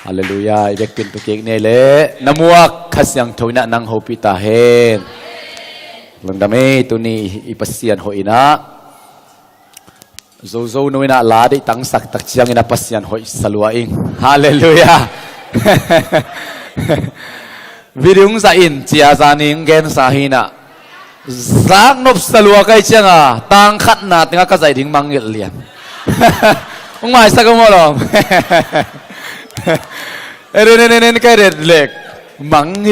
ฮาเลลูยาเด็กเป็นตัวเก่งเนี่ยเลยน้ำมัวขัดยังถอยนังโฮปิตาเฮนหลังดำเอตัวนี้อีปัสเซียนหอยนะโซโน่นน่ะลาดิตั้งสักตักเชียงอินะปัสเซียนหอยสลัวอิงฮาเลลูยาวิริยงสาอินเจียจานิงเกนสาหินะรักนบสลัวใกล้เชียงอ่ะตั้งขัดนาติงก็ใจถึงมังเงลียนมึงหมายสักก็มั่วหรอกเรนก็เด็ดเล็กมังเง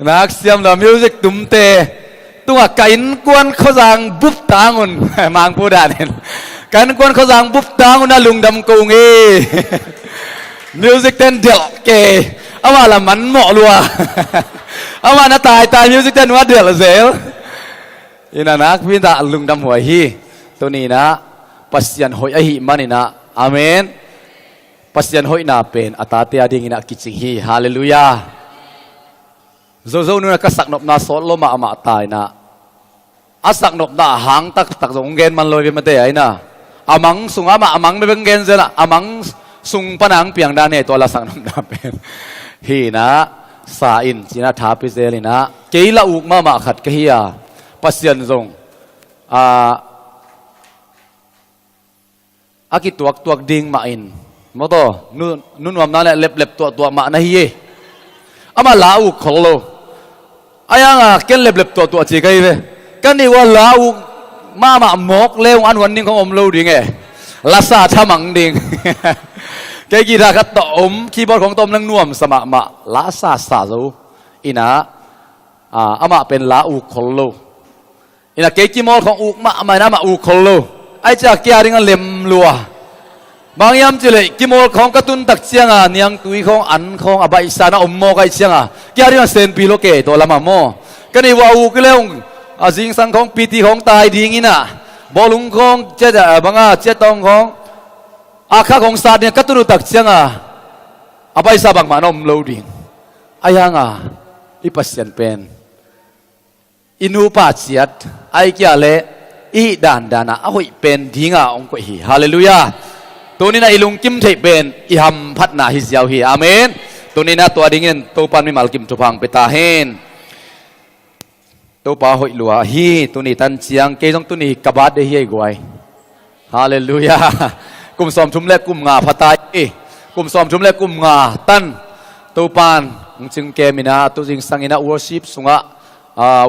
นักเสียงเรามิวสิกตุ้มเตะตัวกันกวนเขาสั่งบุบตางุนมังพูดได้เนี่ยกันกวนเขาสั่งบุบตางุนน่ะลุงดำกุงมิวสิกเต้นเดี่ยวเกะเอาว่าละมันเหมาะลัวเอาว่าน่าตายมิวสิกเต้นว่าเดี่ยวละเซลอินานักพิจารลุงดำหัวฮีตัวนี้นะปัสยันหอยหิมันนี่นะอาเมนปัสยันหอยนาเป็นอัตตาเตียดิ่งนะกิจฮีฮาเลลูยาโซนู่นก็สักนบนาโซโลมาอามาตายนะอาสักนบนาหางตักสงเกนมันลอยเป็นมาเตะไอ้นะอามังสุงอามังไม่เป็นเกนเซนะอามังสุงปนังเปียงดานเนตัวละสักนบนาเป็นฮีนะสาอินจีน่าท้าพิเศษเลยนะเกยละอุกมาขัดกะฮียปัสยันทรงอากิตัวดิ่งมาอินมอโตนุ่นวามนั่นแหละเล็บตัวมานะฮีอามาลาอุกขลุ่อายังเกันเล็บตัวจีกันเลยกันนี่ว่าลาอุกมาหมกเลวอันวันนี้ของอมลูดิ่งไงลาซาทามังดิ่งแกกีฬาคัตตอมคีย์บอร์ดของตมนั่งน่วมสมะมาลาซาซาซูอินะอามาเป็นลาอุกขลุ่อินะเกกีมอลของอุกมาไม่นะมาอุกขลุ่ไอจากเกียริงันเล็มลัวบางยามจิเลยกิโมลของกระตุนตักเชียงเนียงตุยของอันของอบายสานะอมโมไกเชียงเกียริงันเซนปีโลเกตัวละมาโมกันนี่ว่าอุกเลงจิงสังของปีติของตายดีงี้นะบอลุงของเจ้าบางเจ้าตองของอาคาของศาสตร์เนี่ยกระตุนตักเชียงอบายสาบางมานอมโลดิ่งอายังอิปัสยันเป็นอินูปัสยัดไอเกียเลอีดานเอาให้เป็นดิ่งองค์กุยฮาเลลูยาตัวนี้นะอิลุงกิมเทเป็นอิฮัมพัฒนาฮิสยาวฮีอาเมนตัวนี้นะตัวดิ่งเงินตัวปันมีมัลกิมตุพังเปตาเฮนตัวปาหอยลัวฮีตัวนี้ตันเชียงเกยงตัวนี้กบาดเดียกวยฮาเลลูยากุมสอมชุมเล็กกุมงาพัตายกุมสอมชุมเล็กกุมงาตันตัวปานจึงเกมินะตัวจึงสังอินะวอร์ชิปสุงะ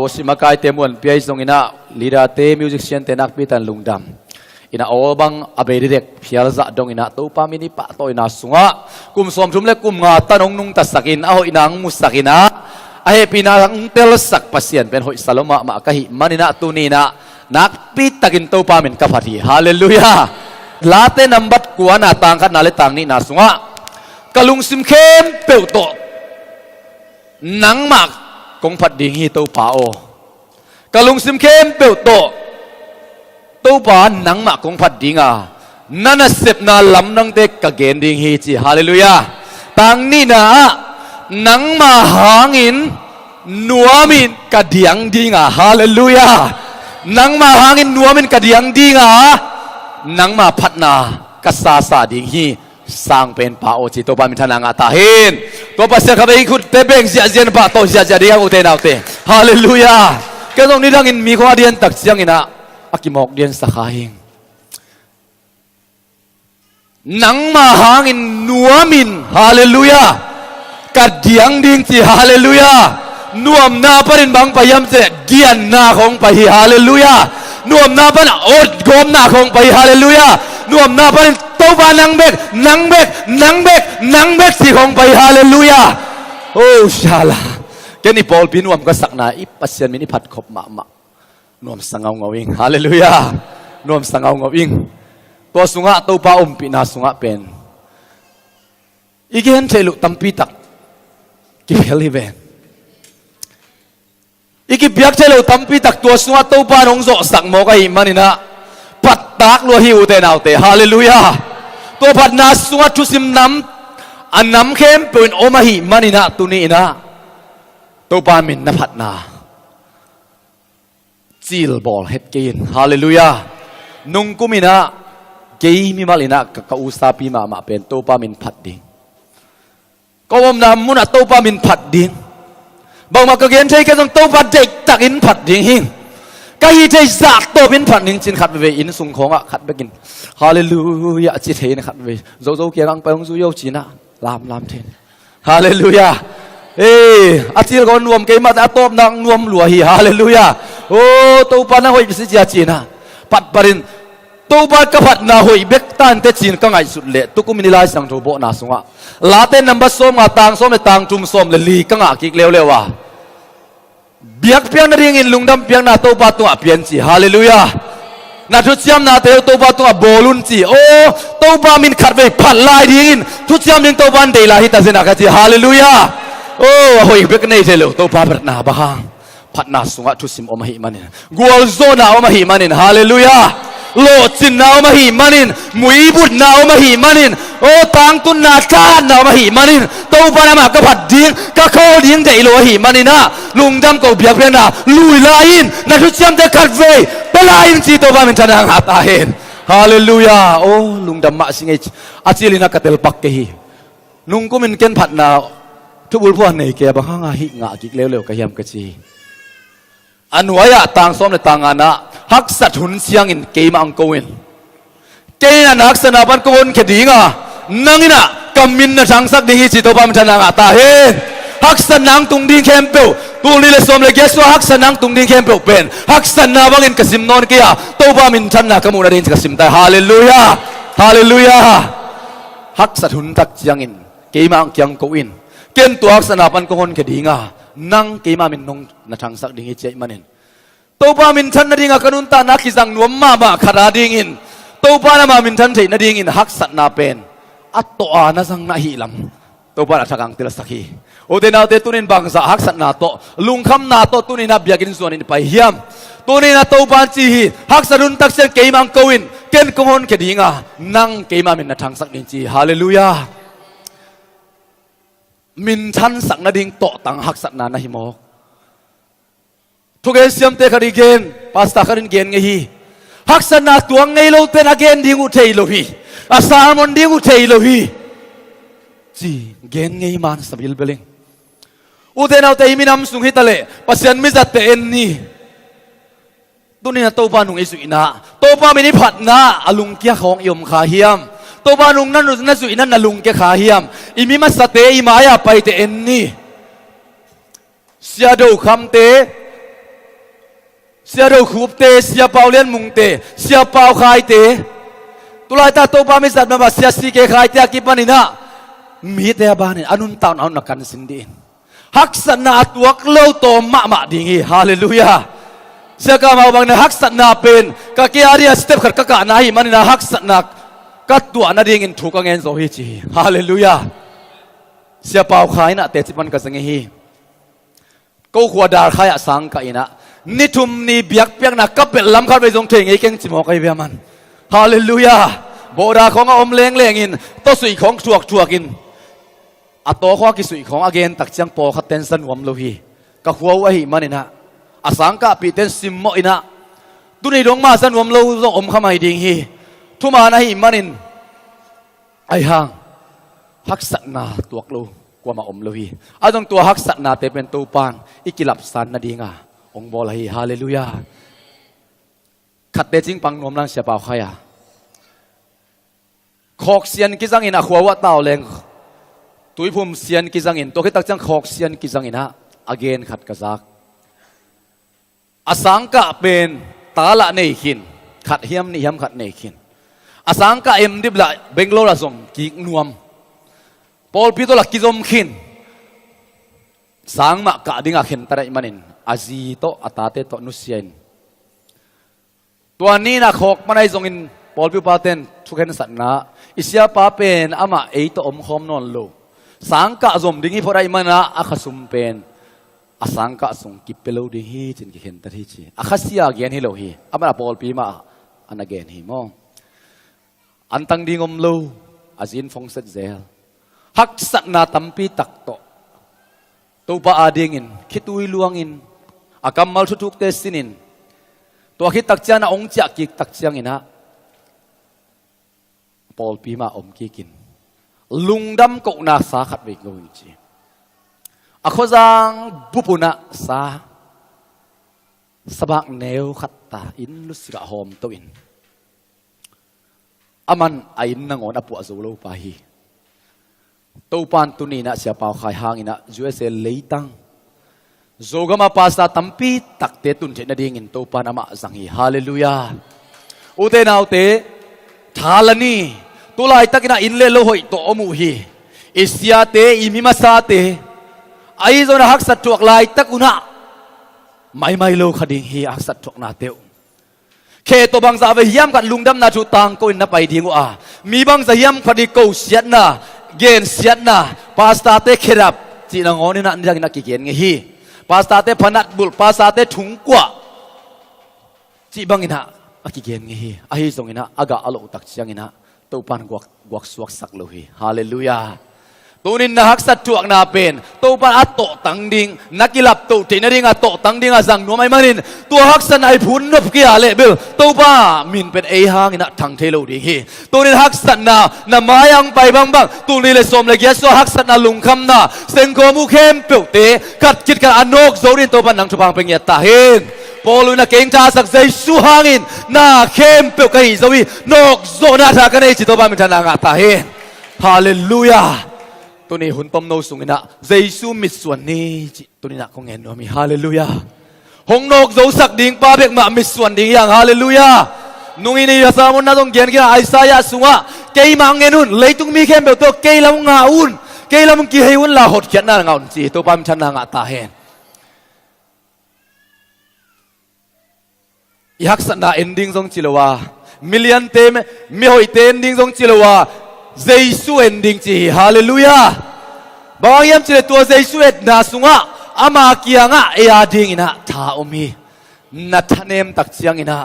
วอร์ชิมากายเตมวนเปียสงอินะลีดาเตมิวสิกเชียนเตนักพิตันลุงดำอินะโอบางอเบริเด็กพิอาร์ดงอินะตัวปามินิปะตัวอินะสุงะกุมสอมชุมเล็กกุมงาตันองนุงตัสกินเอาอินังมุสกินะไอปีนังเตลสักปัสยันเป็นหอยสลมะมะกะหิมันอินะตุนีนะนักปิตกินตัวปามินกับพัทีฮาเลลูยาลาเตนัมบัดกวนต่างกันนาเลต่างนี้นาสุงะกะลุงซิมเข้มเปิลโตนังมักกงพัดดิ่งฮีตัวป่าโอกะลุงซิมเข้มเปิลโตตัวป่านังมักกงพัดดิ่งนั่นเสพนาลำนังเด็กกะเกนดิ่งฮีจีฮาเลลูยาต่างนี้นะนังมาหางินนัวมินกะเดียงดิ่งฮาเลลูยานังมาหางินนัวมินกะเดียงดิ่งนังมาพัฒนากษาศาดิ่งฮีสร้างเป็นป่าโอจิตัวปามิทนางาตาเฮนตัวปัสสาวะไปขุดเตเบงเสียเจียนป่าโตเสียเจียงอุเทนเอาเตฮาเลลูยาแกตรงนี้ดังอินมีข้อเดียนตักเสียงอินะอากิมอกเดียนสักหิงนังมาหางินนัวมินฮาเลลูยากัดเดียงดิ่งจีฮาเลลูยานวมนาปรินบังพยามเจเกียนนาของไปฮาเลลูยานวมนาปนอดกอมนาของไปฮาเลลูยานวมนาปนตัวบานังเบกสิของไปฮาเลลูยาโอ้ชาลาแกนี่พอลพินวมก็สักนาอิปัสยันมินิพัดขบมานวมสังเอาเงาอิงฮาเลลูยานวมสังเอาเงาอิงตัวสุงะตัวป้าปีนาสุงะเป็นอีกเห็นเทลุตัมปีตักกิเฮลิเวนอีกเบียกเทลุตัมปีตักตัวสุงะตัวป้าองโซสักโมกอิมันนี่นะปัดตักลัวหิวเตนเอาเตฮาเลลูยาตัวพัดนาสุงะชุสิมน้ำอันน้ำเข้มเป็นโอมาหิมันนี่นะตัวนี้นะตัวป้ามินนภัดนาจิลบอลเฮดเกนฮาเลลูยานุงกุมินะ kei mi malina ka usapi ma pen to pa min phat ding ko om na mun a to pa min phat ding bang ma ka gen thei ka jong to pa dei tak in phat ding hing ka hi thei zak to bin phat ding chin khat ve in sung khong a khat bekin hallelujah chi thei na khat ve zo zo kia gang pa ong zu yo chi na lam then hallelujah atil kon nuam ke ma ta top nang nuam lua hi hallelujah to pa na hoi si chia chi na pat parin to ba ka phat na hoi bek tan te chin ka ngai sut le tu ku min lai sang tho bo na sunga la te number som nga tang som le tang tum som le li ka nga ki lew lewa biak piang na ring in lungdam piang na to ba tu a pian chi hallelujah na thu chiam na te to ba tu a bolun chi to ba min khat ve phat lai ding in thu chiam ding to ban dei la hi ta sena ka chi hallelujah hoi bek nei te lo to ba ber na ba hang phat na sunga thu sim om hi manin gual zona om hi manin hallelujah lo chin na om hi manin mui but na om hi manin tang tun na chan na om hi manin to ba na ma ka phat ding ka kho ding dei lo hi manina lungdam ko biak piang na lui lain na thu chiam te khat ve pelain chi to ba min thana nga ta hen hallelujah lungdam ma singai achilina katel pak ke hi nung ko min ken phat na thu bul phuan nei ke ba nga hi nga ki lew ka hiam ka chi anwaya tang som le tang ana hak sat hun siang in ke ma ang koin ke na nak sana ban ko on khedinga nangina kamin na sang sak ding hi chi to ba min thana nga ta hen hak san nang tung ding khem pe tu li le som le geswa hak san nang tung ding khem pe pen hak san na bangin kasim non ke ya to ba min thana ka mu na rin kasim ta hallelujah hallelujah hak sat hun tak chiang in ke ma ang kyang ko in ken tu hak san ban ko on khedinga nang ke ma min nong na thang sak ding hi che manin to ba min than na ding a kanun ta na ki jang nuam ma khara ding in to ba na ma min than thei na ding in hak sat na pen at to a na jang na hi lam to ba thakang til sakhi de na te tunin bang sa hak sat na to lung kham na to tunin na biakin suan in pai hiam tunin na to ban chi hi hak sarun tak sen ke mang koin ken kohon ke dinga nang ke ma min na thang sak ding chi hallelujah min than sak na ding to tang hak sat na na hi mo thu gen siam te khari gen pasta kharin gen nge hi hak sat na tuang ngei lo te na gen ding u thei lo hi asamon ding u thei lo hi chi gen ngei man sabil beling uden au te minam sung hitale pasian mi zat te en ni tunin na to pa nung isu ina to pa mini phat na alung kya khong yom kha hiam to ba nung nan na su ina na lung ke kha hiam imi ma sate i maya pai te en ni sia do kham te sia do khup te sia pau len mung te sia pau khai te tulai ta to ba mi zat ma sia si ke khai te ki panina mi te ba ni anun taun an na kan sin din hak san na tuak lo to ma ding hi hallelujah sia ka ma bang na hak san na pen ka ke aria step khar ka na hi manina hak san na ka tu na ding in thu ka ngen zo hi chi hallelujah sia pau khai na te chipan ka sangi hi ko khwa dar khai sang ka ina ni thum ni biak piak na kapel lam khat be jong theng ei keng chimo kai be man hallelujah boda khong om leng in to sui khong chuak in ato kho ki sui khong again tak chang po kha tension wam lo hi ka khuau a hi manina asang ka pi ten sim mo ina tu nei dong ma san wam lo zo om khamai ding hi thuma na hi manin ai hang hak sat na tuak lo kwa ma om lo hi adong tua hak sat na te pen to pan ikilap san na dinga ong bol hi hallelujah khat te ching pang nom lang sia pau khaya khok sian ki jang in a khwa wa taw leng tui phum sian ki jang in to ki tak chang khok sian ki jang in ha again khat ka zak asang ka pen tala nei khin khat hiam ni hiam khat nei khin asang ka em dib la bengalore zom ki nuam pol pi to la ki zom khin sang ma ka dinga khin tarai manin azi to atate to nusian tua ni na khok manai zong in pol pi paten thuken sat na isia pa pen ama ei to om khom non lo sang ka zom dingi phorai mana akhasum pen asang ka sung ki pelo ding hi chin ki khen ta hi chi akhasia gen hi lo hi ama pol pi ma an again hi mo antang ding om lo azin phong set zel hak sat na tampi tak to pa ading in khitui luang in akam mal thutuk te sinin to khit tak cha na ong cha ki tak chiang ina ปอลปีมาอมกีกินลุงดำกนาสาขัดเวกงงจีอโคจังบุปุนะสาสบักเนวขัดตาอินลุสิกะหอมตัวอินอามันไอ้นางอนอปัวจูโลปาฮีตัวปานตุนีนะเสียเปล่าขายหางอินะจูเอเซเลยตังโจกมาภาษาตัมปีตักเตตุนเจนดิ่งอินตัวปานอามาสังฮีฮาเลลูยาอุเตนาอุเตทาลนีตัวลายตักอินะอินเลโลหอยตัวอมูฮีอิสยาเตอิมิมาซาเตไอ้โจนะฮักสัตว์จวกลายตักอุนะไม่โลคดิ่งฮีฮักสัตว์จวกนาเตวเคตัวบางสาวเฮียมกันลุงดำนาจูตังก็อินนับไปดิ่งว่ามีบางสาวเฮียมคดีกูเสียนะเกณฑ์เสียนะภาษาเตเครับจีนงอนี่นะนี่จังนักเกียนไงฮีภาษาเตพนัดบุลภาษาเตถุงกว่าจีบังอินะอากิเกนงี้อาฮิสงอินะอากาอโลตักเชียงอินะตัวปันกวักสวกสักโลหิฮาเลลูยาตัวนี้นะฮักสัตว์จวกนาเป็นตัวปันอัตโตตังดิงนักกีฬาตัวเทนนิงอัตโตตังดิงอาสังนัวไม่มานินตัวฮักสันไอพุนนบกี้อาเลเบลตัวป้ามินเป็นเอฮังอินะทางเทโลดิฮีตัวนี้ฮักสันนามายังไปบางตัวนี้เลยสมเลยเกสโซฮักสันนาลุงคำนาเซงโกมุเข้มเปิลเตกัดกิดกันอนกโซรินตัวปันนังชุบังเป็นเงียตาเฮนพอลุยนักเก่งจ้าสักใจสู้หางินน่าเข้มเปิลกันอีสวีนกโซนาทากันในจิตตัวปันเป็นทางตาเฮนฮาเลลูยาตัวนี้หุ่นต้มโนสุงนะเจสูมิส่วนนี้ตัวนี้นะคงเห็นว่ามีฮาเลลูยาหงนกโจสักดิ่งป้าเบกมามิส่วนดิ่งอย่างฮาเลลูยานุ่งอินี่ยาสามุนนะต้องเขียนกันไอซายาสุงะเกยมังเงินุนเลยตุงมีเข้มเบลตัวเกยลำงาอุนเกยลำกี่ให้อุนลาหดเขียนหน้างาอุนจีตัวปั๊มชันนางาตาเฮนยักษ์นาเอนดิ้งทรงจิลวามิเลียนเต็มมีหอยเต็มดิ้งทรงจิลวาเจสูเอนดิ้งจีฮาเลลูยาบางยามจิเลตัวเจสูเอ็ดนาสุงะอามาเกียงะเอียดิ้งอินะท่าอมีนัทเนมตักเจียงอินะ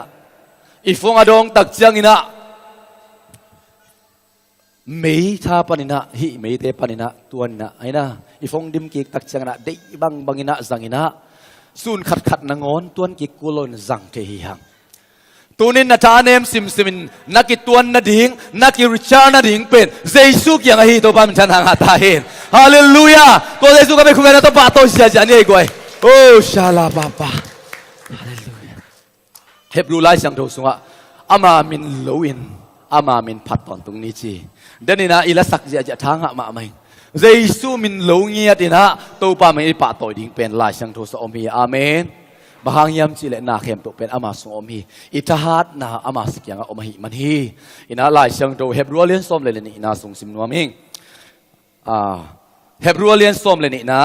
อีฟงอดงตักเจียงอินะไม่ท่าปนินะฮิไม่เตปนินะตัวนินะไอ้นะอีฟงดิมกิกตักเจียงนะเดย์บางอินะสังอินะสูนขัดนางอนตัวกิกุลนสังเทหิฮังตัวนี้นัทานเอมซิมซิมินนักกิตัวนัดดิ่งนักกิริชานัดดิ่งเป็นเจสุกยังไงตัวปั๊มฉันหางตาเห็นฮาเลลูยาตัวเจสุก็ไม่คุ้มกันตัวป้าตัวเสียใจนี่ไอ้ก้อยโอ้ชาลาบาบาฮาเลลูยาเฮบรูไลสังโดสุงะอามามินโลวินอามามินพัดตอนตรงนี้จีเดี๋ยวนี้นะอิละสักจะทางหะมาไม่เจสุมินโลเงียตินะตัวปั๊มไม่ป้าตัวดิ่งเป็นไลสังโดสอมีอาเมนบางยามจิเลนาเข้มตัวเป็นอามาสงอมีอิทหัดนาอามาสกียงอมหิมันฮีอินาลายเชิงโตเฮบรัวเลียนส้มเลยนี่นาสงสิมนัวมิงเฮบรัวเลียนส้มเลยนี่นะ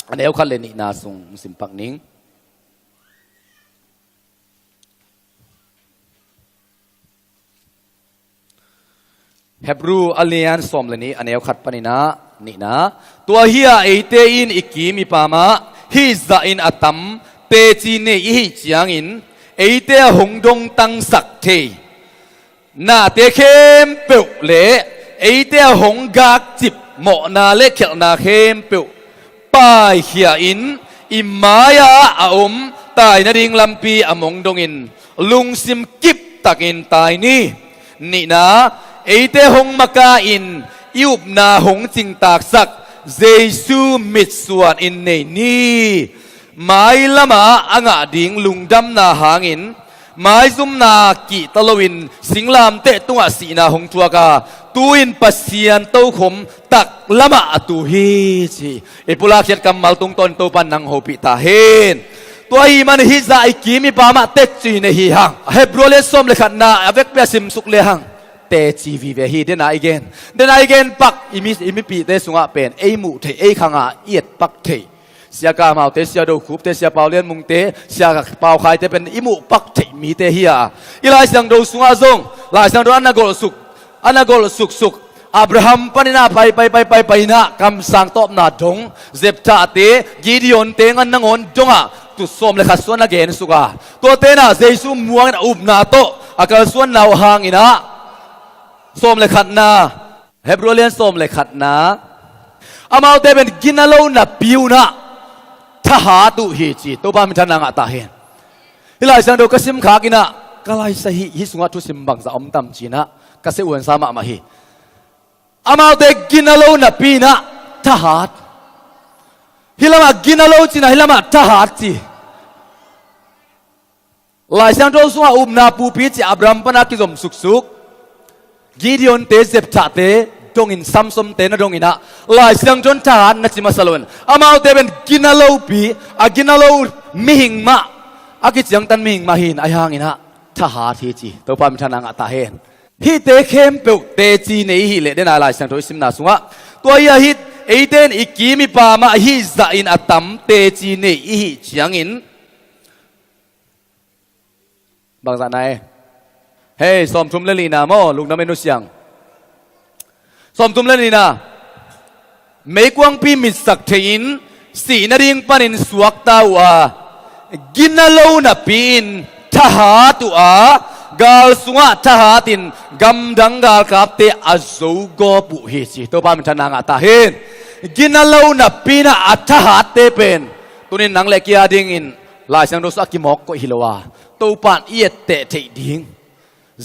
อันนี้เอาคันเลยนี่นาสงสิมปักนิงเฮบรูอเลียนส้มเลยนี่อันนี้เอาคัดปนินะนี่นะตัวเฮียเอเตอินอิกีมีปามาฮิซาอินอัตัมเตจีเนอิจยังอินเอเตหงดงตังสักเทนาเตเข้มเปิลเล่เอเตหงกากจิบหมอนาเล็กเขียวนาเข้มเปิลป้ายเขียอินอิมายาอาอมตายนาดิงลำปีอมงดงอินลุงซิมกิบตักอินตายนี่นี่นะเอเตหงมากาอินยุบนาหงจิงตากสักเจสูมิดส่วนอินนี่ไม่ละมาอ่างดิ่งลุงดำนาหางินไม่ซุ่มนากีตะลวินสิงลามเตะตัวสีนาหงทัวกาตูอินปัสเซียนเต้าขมตักละมาตูฮีจีเอปุลาเขียนกำมัลตรงตนตัวปันนังโฮปิตาเฮนตัวอีมันฮิซาอิกิมีปามาเตจีเนฮิฮังเฮบรัวเลสอมเลขันนาอเวกเปียสิมสุกเลฮังเตจีวีเวฮีเดนไอเกนปักอิมิปีเตสุงะเป็นเอมูเทเอขังอาเอียดปักเทเสียกามาเตเสียดูคูบเตเสียเปาเลียนมุงเตเสียเปาไข่เตเป็นอิมูปักเทมีเตฮียอีลายสังดูสุงะซงลายสังดูอันนากอลสุกอับราฮัมปนินาไปนะคำสั่งตอบนาดงเจ็บจ่าเตกีดิออนเตงันนงอนจงอ่ะตุสมเลขัดส่วนนักเกณฑ์สุกาตัวเตน่ะเจสุมัวงอุบนาโตอากาศส่วนนาวหางอินะส้มเลยขัดนาเฮบรูเลียนส้มเลยขัดนาอามาเตเป็นกินอโลนับปิวนะทหารตุฮีจีตัวบ้านมิถนางตาเห็นฮิลายสังโดกสิมขากินะ กลายสหิฮิสุงาทุสิมบังจะอมตัมจีนะก็เสียวันสามะมาฮีอามาเด็กกินอโลนับปีนะทหารฮิลามากินอโลจีนะฮิลามาทหารจีหลายเสียงโตสุงาอุมนาปูปีจีอับรัมปนักกิจมสุกสุกกีดิออนเตเซปชาเตดงอินซัมซอมเตนะดงอินะหลายเสียงจนทหารนักจิมาสลวนอามาเตเป็นกินอโลปีอากินอโลมิหิงมาอากิจยังตันมิหิงมาหินไอฮังอินะทหารที่จีตัวพามิทนังอัตตาเฮนฮิเตเข้มเปิกเตจีในฮิเลเดนอะไรสังโตอิสิมนาสุงะตัวยาฮิตเอเดนอิกิมิปามาฮิซาอินอัตตัมเตจีในฮิจียงอินบางสันไหนเฮ้สมทุมเลลีนาโมลูกน้ำเมนุเสียงสมทุมเลลีนาไม่กวางปีมิสักเทินสีนริงปานินสวกตาวากินนาโลนับปีนทหารตัวกาลสุงะทหารินกำดังกาลกับเตอจูโกปุฮิสิตัวพามิทนางอัตาเฮนกินนาโลนับปีนะอัตหาเตเป็นตัวนี้นังเล็กยาดิ่งอินลายสังโดสักกิมอกก็ฮิลวาตัวปานเอียดเตะที่ดิ่ง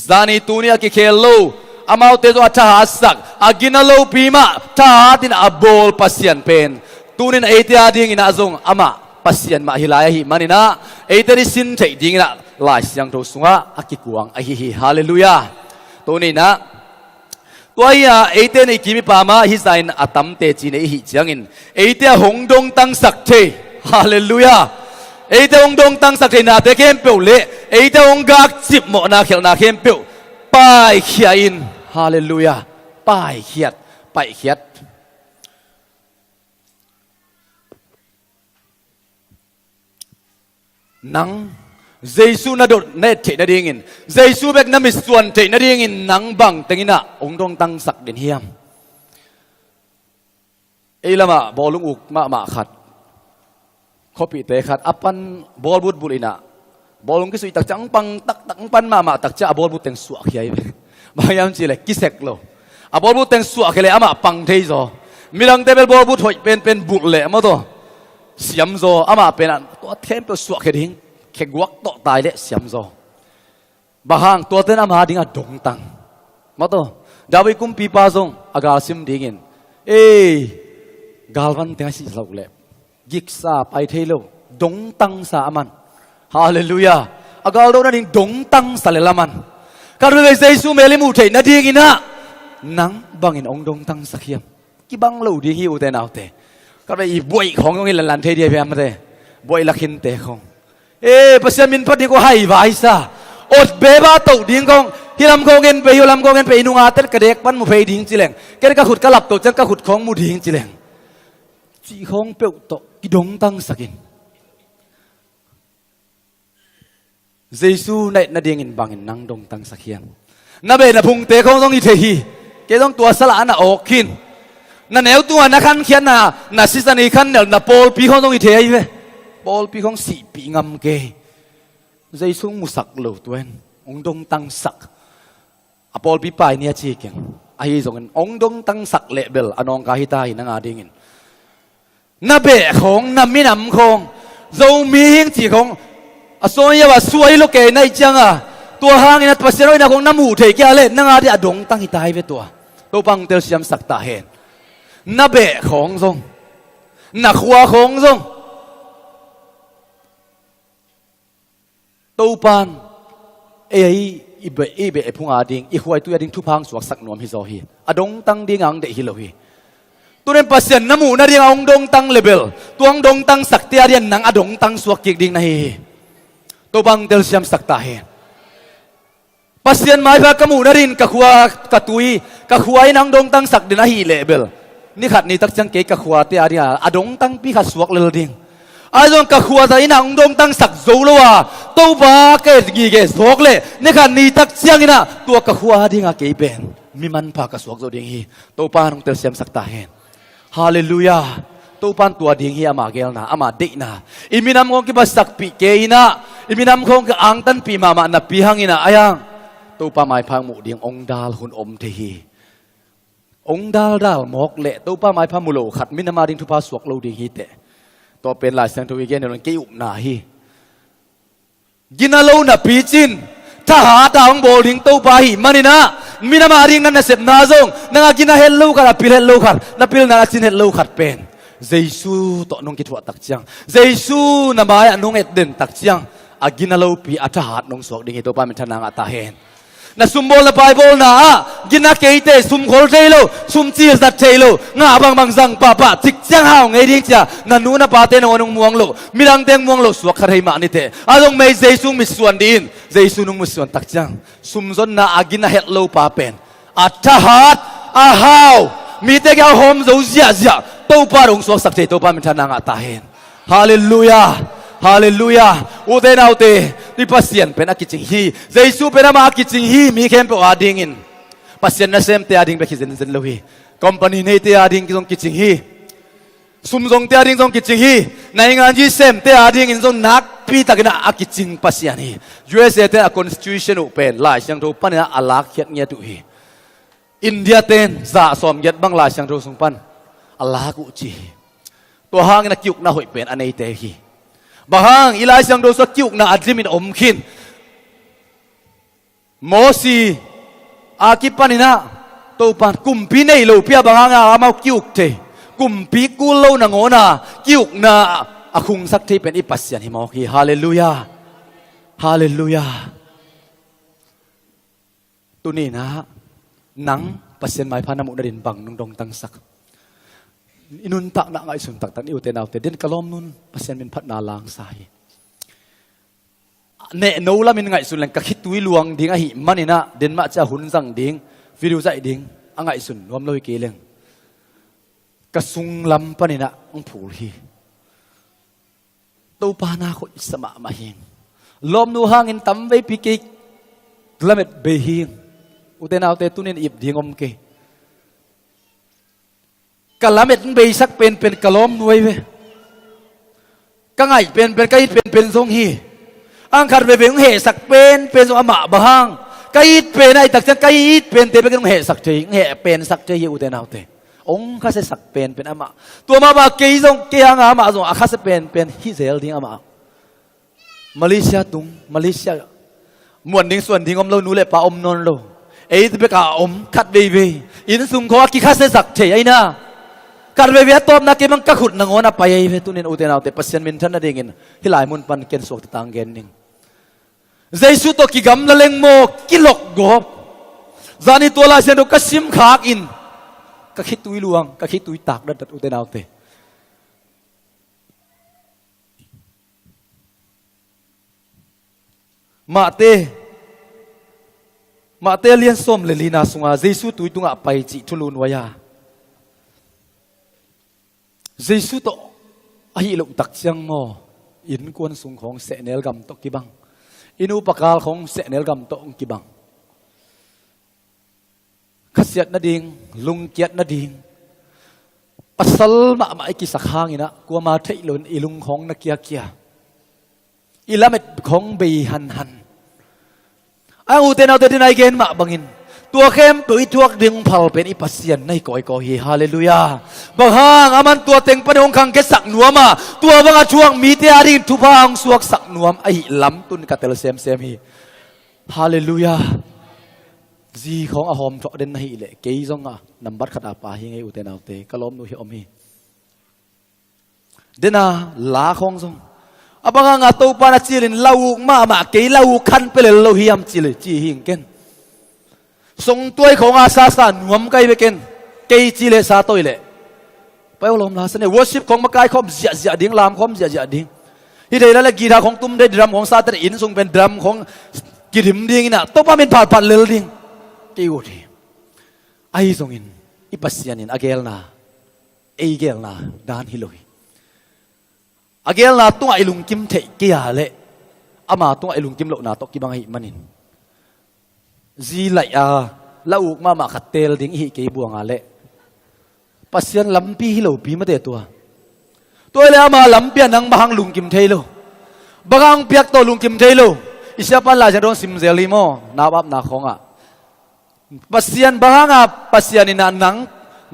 จานีตัวนี้กิเคโลอามาเตตัวทหารสักอากินนาโลปีมาทหารินอับบอลปัสยันเป็นตัวนี้เอติอาดิ่งอินอาจงอามาปัสยันมาฮิลายฮิมันนะเอติริสินที่ดิ่งนะลายเสียงโตสุงะอากิกวางอาฮิฮิฮาเลลูยาตัวนี้นะตัวนี้เอเตนกิมิปามาฮิไซน์อัตัมเตจีนฮิจียงอินเอเตหงดงตังสักเทฮาเลลูยาเอเตหงดงตังสักเทนาเตเข้มเปียวเละเอเตหงกักจิบหมอนาเขียวนาเข้มเปียวไปเขียอินฮาเลลูยาไปเขียดไปเขียดนังเจสูนาดเนตเทนดิ่งอินเจสูเบกนามิสวนเทนดิ่งอินนังบังติงินะองค์ดงตังสักเดนเฮียมเอลมาบอลลุงอุกมาขัดขอปีเตะขัดอัปปันบอลบุดบุลินะบอลลุงกิสุยตักจังปังตักปันมาตักจ้าบอลบุดเต็งสวกใหญ่บางยามจีเลยกิเสกโลบอลบุดเต็งสวกเลยอามาปังเทยโซมีลังเตเบลบอลบุดหอยเป็นบุดเลยมาตัวเสียมโซอามาเป็นตัวเทมเป็นสวกดิ่งแค่กวักโตตายเลยเสียมโซบางตัวเต้นอามาดิ่งดงตังมาตัวดาวิคุมปีปาซงอากาศิมดิ่งกาลวันเต็งสิสลาวเล็บยิกซาไปเทโลดงตังสามันฮาเลลูยาอากาลโดนั่นดงตังสเลลามันการเวเซซูเมลิมูเทนดิ่งนะนังบางอินองดงตังสักยามกี่บังเราดิ่งฮิวเตนเอาเตก็ไปอีบวยของตรงนี้ลันเทเดียไปมาเตบวยลักหินเตของปัสยามินพัดดีก็ให้ไว้ซะอดเบบาตุดิ่งกองฮิลำกองเงินไปฮิลำกองเงินไปนุงอาเตกระเด็กปันมุเพยดิ่งจิเลงแกก็ขุดกระลับตุจันก็ขุดของมุดิ่งจิเลงจีของเปียวโตกิดงตังสักินเจสูในนาดิ่งอินบังอินนังดงตังสักเฮียงนาเบนพุงเตของต้องอีเทฮีแกต้องตัวสละน่ะออกขินนั่นแนวตัวนักขันเขียนน่ะซิสนีขันเนี่ยน่ะปอลปีของต้องอีเทฮีเว้ปอลปีของสี่ปีงำเกยเจสูมุสักเหลวตัวเององดงตังสักอปอลปีไปเนี่ยจีเก่งไอ้ส่งกันองดงตังสักเลเบลอนองกาฮิตาหินังอาดิ่งอินนาเบะของนามินำของเรามีหิงจีของส่วนยาว่าสวยลูกเกยในจังตัวหางอินัดปัสเซโรยนะของน้ำมูเทกี้อะไรนังอาดิอดงตังฮิตาฮิเวตัวตัวปังเตลซิยมสักตาเห็นนาเบะของทรงนักขัวของทรงตัวปันอีเบะพุงอาดิงอีขวายตัวดิ่งทุพังสวกสักนวมฮิโซฮีอดงตังดิ่งอังเดฮิโลฮีตัวนั้นปัสยันน้ำมูนาดิ่งองดงตังเลเบลตัวองดงตังสักเตียเดียนนังอดงตังสวกกิกดิ่งนะฮีตัวบังเตลซิยมสักตาเห็นปัสยันหมายพากมูนาดิ่งกะขวากะตุยกะขวายนังดงตังสักเดนะฮีเลเบลนี่ขัดนี่ตักจังเกกะขวาเตียเดียอดงตังปีขัดสวกเลดิ่งไอ้ตรงกะขวาใจนังดงตังสักโจลวะตัวบ้าเกศกีเกศสวกเลยนี่ขัดนี่ตักจังนะตัวกะขวาดิ่งอะเกยเป็นมีมันพากะสวกโจดิ่งฮีตัวปานองเตลซิยมสักตาเห็นฮาเลลูยาตัวปันตัวดิ่งเฮียมาเกลนะอามาเด็กนะอิมินามคงกิบสักปีเกยนะอิมินามคงกอังตันปีมานะปีหังอินะอายังตัวปาไม้พังหมู่ดิ่งองดาลหุ่นอมเทฮีองดาลหมอกเละตัวปาไม้พังมุโลขัดมินามาดิ่งทุพาสวกโลดิ่งฮีเตตัวเป็นหลายเสียงตัววิเกนเนี่ยมันเกี่ยวหนาฮีกินาโลนะปีจิน ถ้าหาดาวโบลิงตู้ไปมันนี่นะมีน้ำมาริงนั่นนะเสพนาจงนั่งกินเฮลโลขัดพิลเฮลโลขัดนับพิลนั่งกินเฮลโลขัดเป็นเยซูต่อนุ่งกิจวัตรตักเจียงเยซูน้ำมาอันนุ่งเอ็ดเด่นตักเจียงอากินเฮลโลปีอัฐหัดนุ่งสวกดิ่งตัวไปมันชนะงาตาเห็นนะซุมโบลไปโบลนะกินนักเกยเตซุมโคลเทโลซุมจีสัตเทโลงาบางจังป้าป้าจิกจังหาวไงดิ้งจ้านันนูน่ะป้าเตนวงม่วงโลมีรังเตงม่วงโลสวกใครมานี่เตอาตรงไม่เยซูมิส่วนดินเยซูนุ่งมิส่วนตักจังซุมจนนะอากินนะเฮลโลป้าเป็นอัฐหัดอาหาวมีเตกเอาโฮมโจเซียตัวป้าลงสวกสักเทตัวป้ามันชนะงาตาเห็นฮาเลลูยาฮาเลลูยาอุเดนเอาเตนี่ปัสยันเป็นอากิจิงฮีเยซูเป็นอากิจิงฮีมีเข้มเป็นอาดิ่งอินปัสยันนั่นเซมเตอาดิ่งไปคิดเซนโลฮีคอมพานีนี่เตอาดิ่งที่ตรงกิจิงฮีซุมซงเตอาดิ่งตรงกิจิงฮีในงานที่เซมเตอาดิ่งอินตรงนักปีตะกันอากิจิงปัสยันฮี USA เตอา Constitution อุเป็นหลายเชียงทูปันเนี่ยอัลลักเขียนเงียตุฮีอินเดียเตนจ่าสอมเย็ดบังหลายเชียงทูสุงปันอัลลักอุจีตัวห้างนักยุกน่าหอยเป็นอันนี้เตฮีบางอีลายสังโดสกิวน่าอัดลิมินอมขินโมซีอากิปันินะตัวปันกุมพีเนยโลเปียบางอามากิวเตกุมพีกูโลนังโอนากิวน่าอาคุงสักที่เป็นอิปัสยันหิมอกีฮาเลลูยาฮาเลลูยาตัวนี้นะหนังปัสยันไม้พานามุนดินบังนงดงตังสักอินุนตักนักไอสุนตักตักนิวเตนเอาเตเดินกลอมนุนปัสยันเป็นพัดนาลางสายเนโนละมินไงสุนแหลงกะคิดตุยลวงดิ้งอหิมันนี่นะเดินมาจะหุ่นสังดิ้งวิดีโอใจดิ้งอ่างไงสุนรวมลอยเกลียงกระสุงลำปะนี่นะองผูรีตัวปานาโคอิสมามาเฮงลมนูหางอินตั้มไว้ปีกิกละเม็ดเบฮิงอุเตนเอาเตตุนินอิบดิ้งอมเกกะละเม็ดเบยสักเป็นกะล้อมนวยเวกะไงเป็นไก่เป็นทรงฮีอังคารเวงเหสักเป็นทรงอมาบางไก่เป็นไอตักจังไก่เป็นเตเป็นเหสักเจเหเป็นสักเจยูเตนเอาเตองค์ข้าศึกสักเป็นอมาตัวมาบาเกยทรงเกียงอามาทรงอาข้าศึกเป็นฮิเซลดิ้งอามามาเลเซียตุงมาเลเซียมวนดิ้งส่วนดิ้งอมเราหนูเล็บปะอมนนโลเอ้ยที่ไปกะอมคัดเบยอินสุงเขาว่ากิข้าศึกสักเจไอนะการเวียตอมนักเก็มันก็ขุดนังโอนาไปไอ้ตุนินอุเทนเอาแต่ปัสยันมินทันนั่นเองที่หลายมุนปันเกณฑ์สวกต่างเกณฑ์หนึ่งเจสุโตกิกำละเลงโมกิลกกบจานิตัวลาเซนโดก็ซิมขากอินก็คิดตุยลวงก็คิดตุยตากดัดอุเทนเอาแต่มาเตเลียนส้มเลลีนาสุงาเจสุตุยตุงะไปจิทุลุนวายาเยซูโตอาหิลุกตักเชียงโมอินกวนสุงของเสเนลกัมโตกิบังอินูปกาลของเสเนลกัมโตกิบังขเสียดนาดิงลุงเกียดนาดิงปัสสลมาไอกิสักหางอินะกลัวมาเทยลุนอิลุงของนักเกียอิละเม็ดของเบยหันอาอุเตนเอาเตนไอเกนมาบังอินตัวเข้มตัวอีทวกดึงเผาเป็นอิปัสยันในก่อยก่อฮีฮาเลลูยาบางห้างอามันตัวเต็งปนองคังเกสักหนัวมาตัวบางช่วงมีเตียริทุพางสวกสักหนัวไอล้ำตุนกัตเตลเซมฮีฮาเลลูยาจีของอาหอมทอเดนให้เละเกยซงอ่ะนำบัตรขัดอาปาฮิไงอุเตนเอาเตกลอมนุฮิอมีเดน่าลาของซงอบางงาตัวปานาจิลินลาวมาเกยลาวคันเปเลลฮิยมจิลจีหิงเกนทรงตัวของอาซาสานหวมไกไปเกนเกยจีเลซาตัวเละไปอารมณ์ลาสเนี่ยวอร์ชิปของมากายคอมเสียดิ้งลามคอมเสียดิ้งที่ใดแล้วกีตาของตุ้มได้ดรัมของซาตานอินทรงเป็นดรัมของกิริมดิ้งน่ะตัวป้าเป็นผ่านเลลดิ้งเกี่ยวดีไอ้ทรงอินอิปัสยานินอเกลนาเอเกลนาดานฮิโลยอเกลนาตัวไอลุงกิมเทเกียเละอามาตัวไอลุงกิมโลนาตกิบังหิมันินจีไลอาละอุกมาขัดเตลดิ้งฮิเกยบัวงาเละปัสยันลำปีฮิโลปีมาเตตัวเลยอามาลำเปียนังบางลุงกิมเทโลบางเปียกตัวลุงกิมเทโลอิสยาปันลาจะโดนซิมเซลิโมนาบับนาของอ่ะปัสยันบางอ่ะปัสยันนี่นัง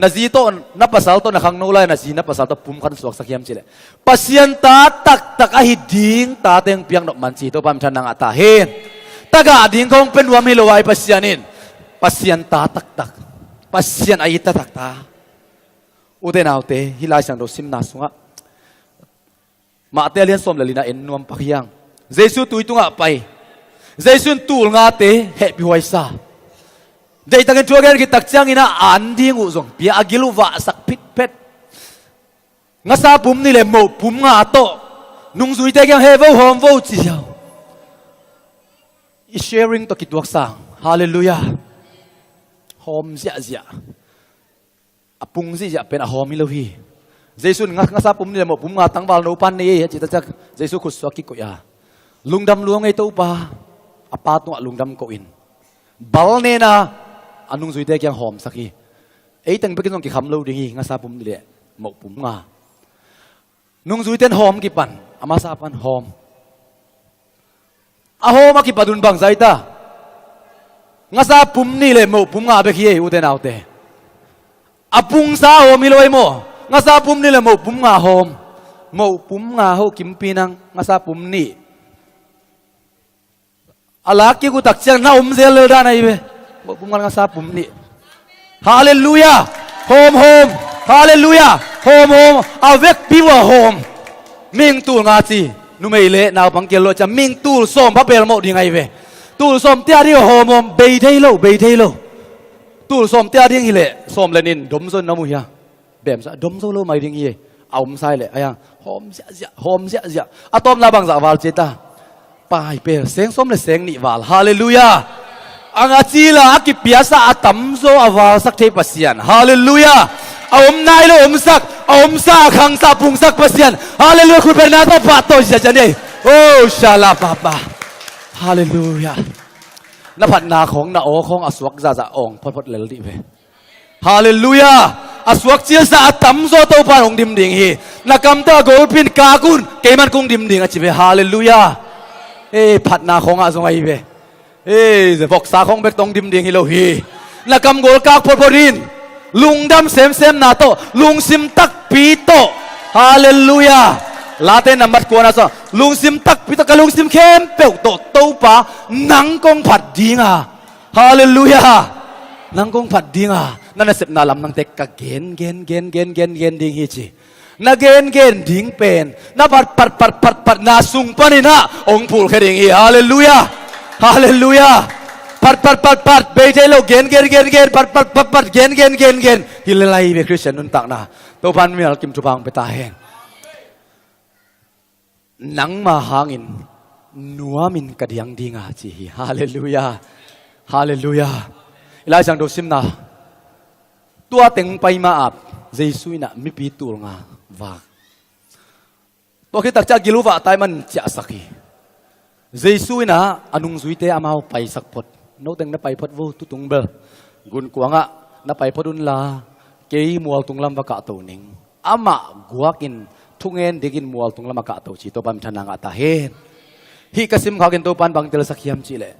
นาจีโตนับภาษาโตนักขังโนไลนาจีนับภาษาโตปุ่มขันสวกสักยามจิเลปัสยันตาตักอหิดิ้งตาเต็งเปียงดอกมันจีโตปามชันนังอัตาเฮน taga ding kong penwam hilawai pasyanin pasyan ta tak tak pasyan ay ta tak ta ute naute hilai sang do sim na sunga ma te lian som lalina en nuam pakyang jesu tuitunga pai jesu tul nga te he bi waisa dei tangen chuagen ki takchang ina an ding u zong pia agilu wa sak pit pet nga sa pum ni le mo pum nga to nung zui te kyang he vo hom vo chi yao i sharing to kitwak sang hallelujah hom zia zia apung zia pen a hom mi lo hi jesu nga sa pum ni le mo pum nga tang wal no pan ni chi ta chak jesu khus so ki ko ya lungdam luang ei to pa apa tu lungdam ko in bal ne na anung zui te kyang hom saki ei tang pe ki kham lo ding hi nga sa pum ni le mo pum nga nung zui ten hom ki pan ama sa pan hom a hom ki padun bang zai ta nga sa pum ni le mo pum nga be hi u te nau te apung sa hom mi loi mo nga sa pum ni le mo pum nga hom mo pum nga ho kim pinang nga sa pum ni alak ki ku tak chang na zel le da nai be mo pum nga sa pum ni hallelujah hom hom hallelujah hom hom avek piwa hom ming tu nga chi nu mei le naw pang kel lo cha ming tu som pa pel mo ding ai ve tu som tia ri hom hom be thei lo tu som tia ding hi le som lenin dom zon na mu ya bem sa dom zo lo mai ding hi aum sai le aya hom sia atom la bang za wal che ta pai pel seng som le seng ni wal hallelujah anga chi la ki piasa atam zo awal sak thei pasian hallelujah aum nai lo sak om sa khang sa pung sak pasyan hallelujah ku berna to pato sia jane oh shala papa hallelujah na phat na khong na o khong aswak za ong phot lel di ve hallelujah aswak chia sa atam zo to pa ong dim ding hi na kam ta gol pin ka kun ke man kung dim ding a chi ve hallelujah phat na khong a zong ai ve ze vok sa khong bek tong dim ding hi lo hi na kam gol ka phot rin lung dam sem na to lung sim tak pi to hallelujah late number ko na so lung sim tak pi to ka lung sim khem pe to pa nang kong phat dinga hallelujah nang kong phat dinga na sep na lam nang tek ka gen ding hi chi na gen ding pen na pat na sung panina ong phul khading hi hallelujah hallelujah pat be lo gen pat gen hilai be Christian nun tak na to pan mi al kim tu bang pe ta hen nang ma hangin nuamin kadiang dinga chi hallelujah ilai sang do sim na tua teng pai ma ap jesu na mi pi tur nga wa to khi tak cha giluwa tai man cha saki jesu na anung zuite amao pai sak pot no teng na pai phot vu tu tung bel gun kuanga na pai photun la kei mual tung lam ka to ning ama guakin thungen digin mual tung lam ka to chi to pam thananga ta hen hi kasim khagen to pan bang tel sakhiam chi le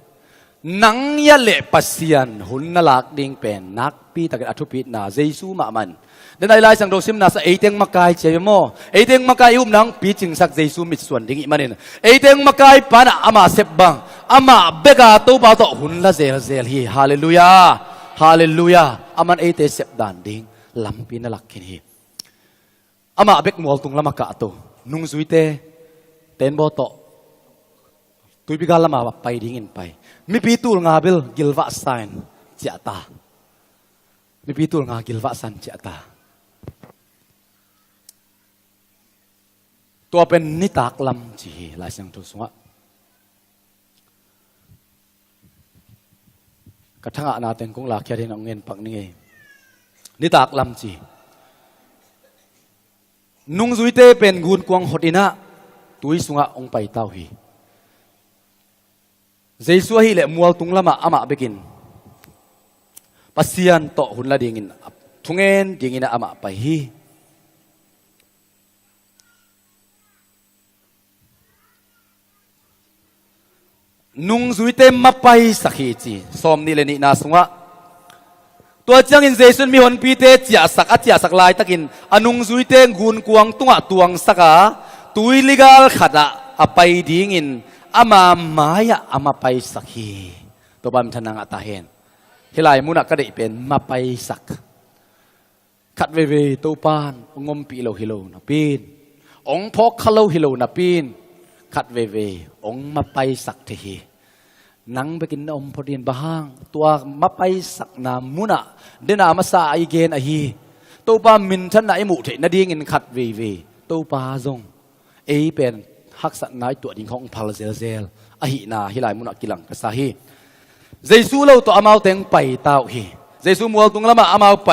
nang ya le pasian hun na lak ding pen nak pi tak athu pi na jesu ma man den ai lai sang do sim na sa eiteng makai che mo eiteng makai nang pi ching sak jesu mit suan ding i manin eiteng makai pan ama sep bang ama bega to ba to hun la zel hi hallelujah aman eite sep dan ding lampi na lakin hi ama bek mual tung lama ka to nung zuite ten bo to tui bigal lama pai ding in pai mi pitul ngabil gilwa sign chiata mi pitul nga gilwa san chiata to pen ni tak lam chi la sang tu sunga kathanga na ten kong la kya rin ang ngen pak ni ni tak lam chi nung zuite pen gun kuang hotina tui sunga ong pai tau hi jesu hi le mual tung lama ama bekin pasian to hun la dingin thungen dingina ama pai hi nung zuite mapai sakhi chi som ni le ni na sunga to chang in jesu mi hon pi te chia sak lai takin anung zuite gun kuang tunga tuang saka tui legal khada apai ding in อามาหมายอามาไปสักฮีตัวบัมทนังอัตาเห็นเฮลัยมุนักก็ได้เป็นมาไปสักขัดเวเวตัวปานงมปีโลฮิโลนะปีนองพกขโลฮิโลนะปีนขัดเวเวองมาไปสักทีนังไปกินอมพอดีนบ้างตัวมาไปสักนามุนะเดนามาสาไอเกนอฮีตัวปามินฉันไหนหมู่เถนาดีเงินขัดเวเวตัวปาจงเป็นฮักษณะตัวดิ่งของพาลเซลเซลอหินาฮิลายมุนักกิลังกษาฮีเจสูเราตัวอามาเต็งไปเต้าฮีเจสูมัวตุงละมาอามาไป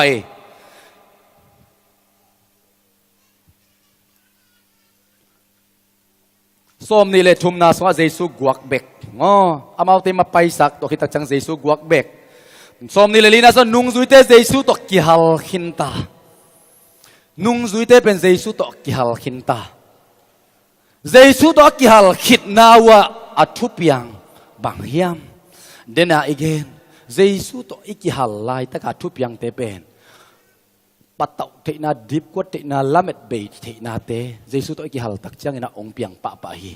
ส้มนี่เลยชุมนาสว่าเจสูกวักเบกอ๋ออามาเต็งมาไปสักตัวคิดจังเจสูกวักเบกส้มนี่เลยลีน่าสนุงซุยเตเจสูตัวกิฮัลขินตานุงซุยเตเป็นเจสูตัวกิฮัลขินตาเจสูตัวกิฮัลขิดนาวะอัทุพยังบางเฮียมเดน่าอีกเองเจสูตัวอีกิฮัลไลตะกาทุพยังเตเป็นปัตตเทนาดิบกวดเทนาลาเม็ดเบย์เทนาเตเจสูตัวอีกิฮัลตักจังอินาองเปียงปะปะฮี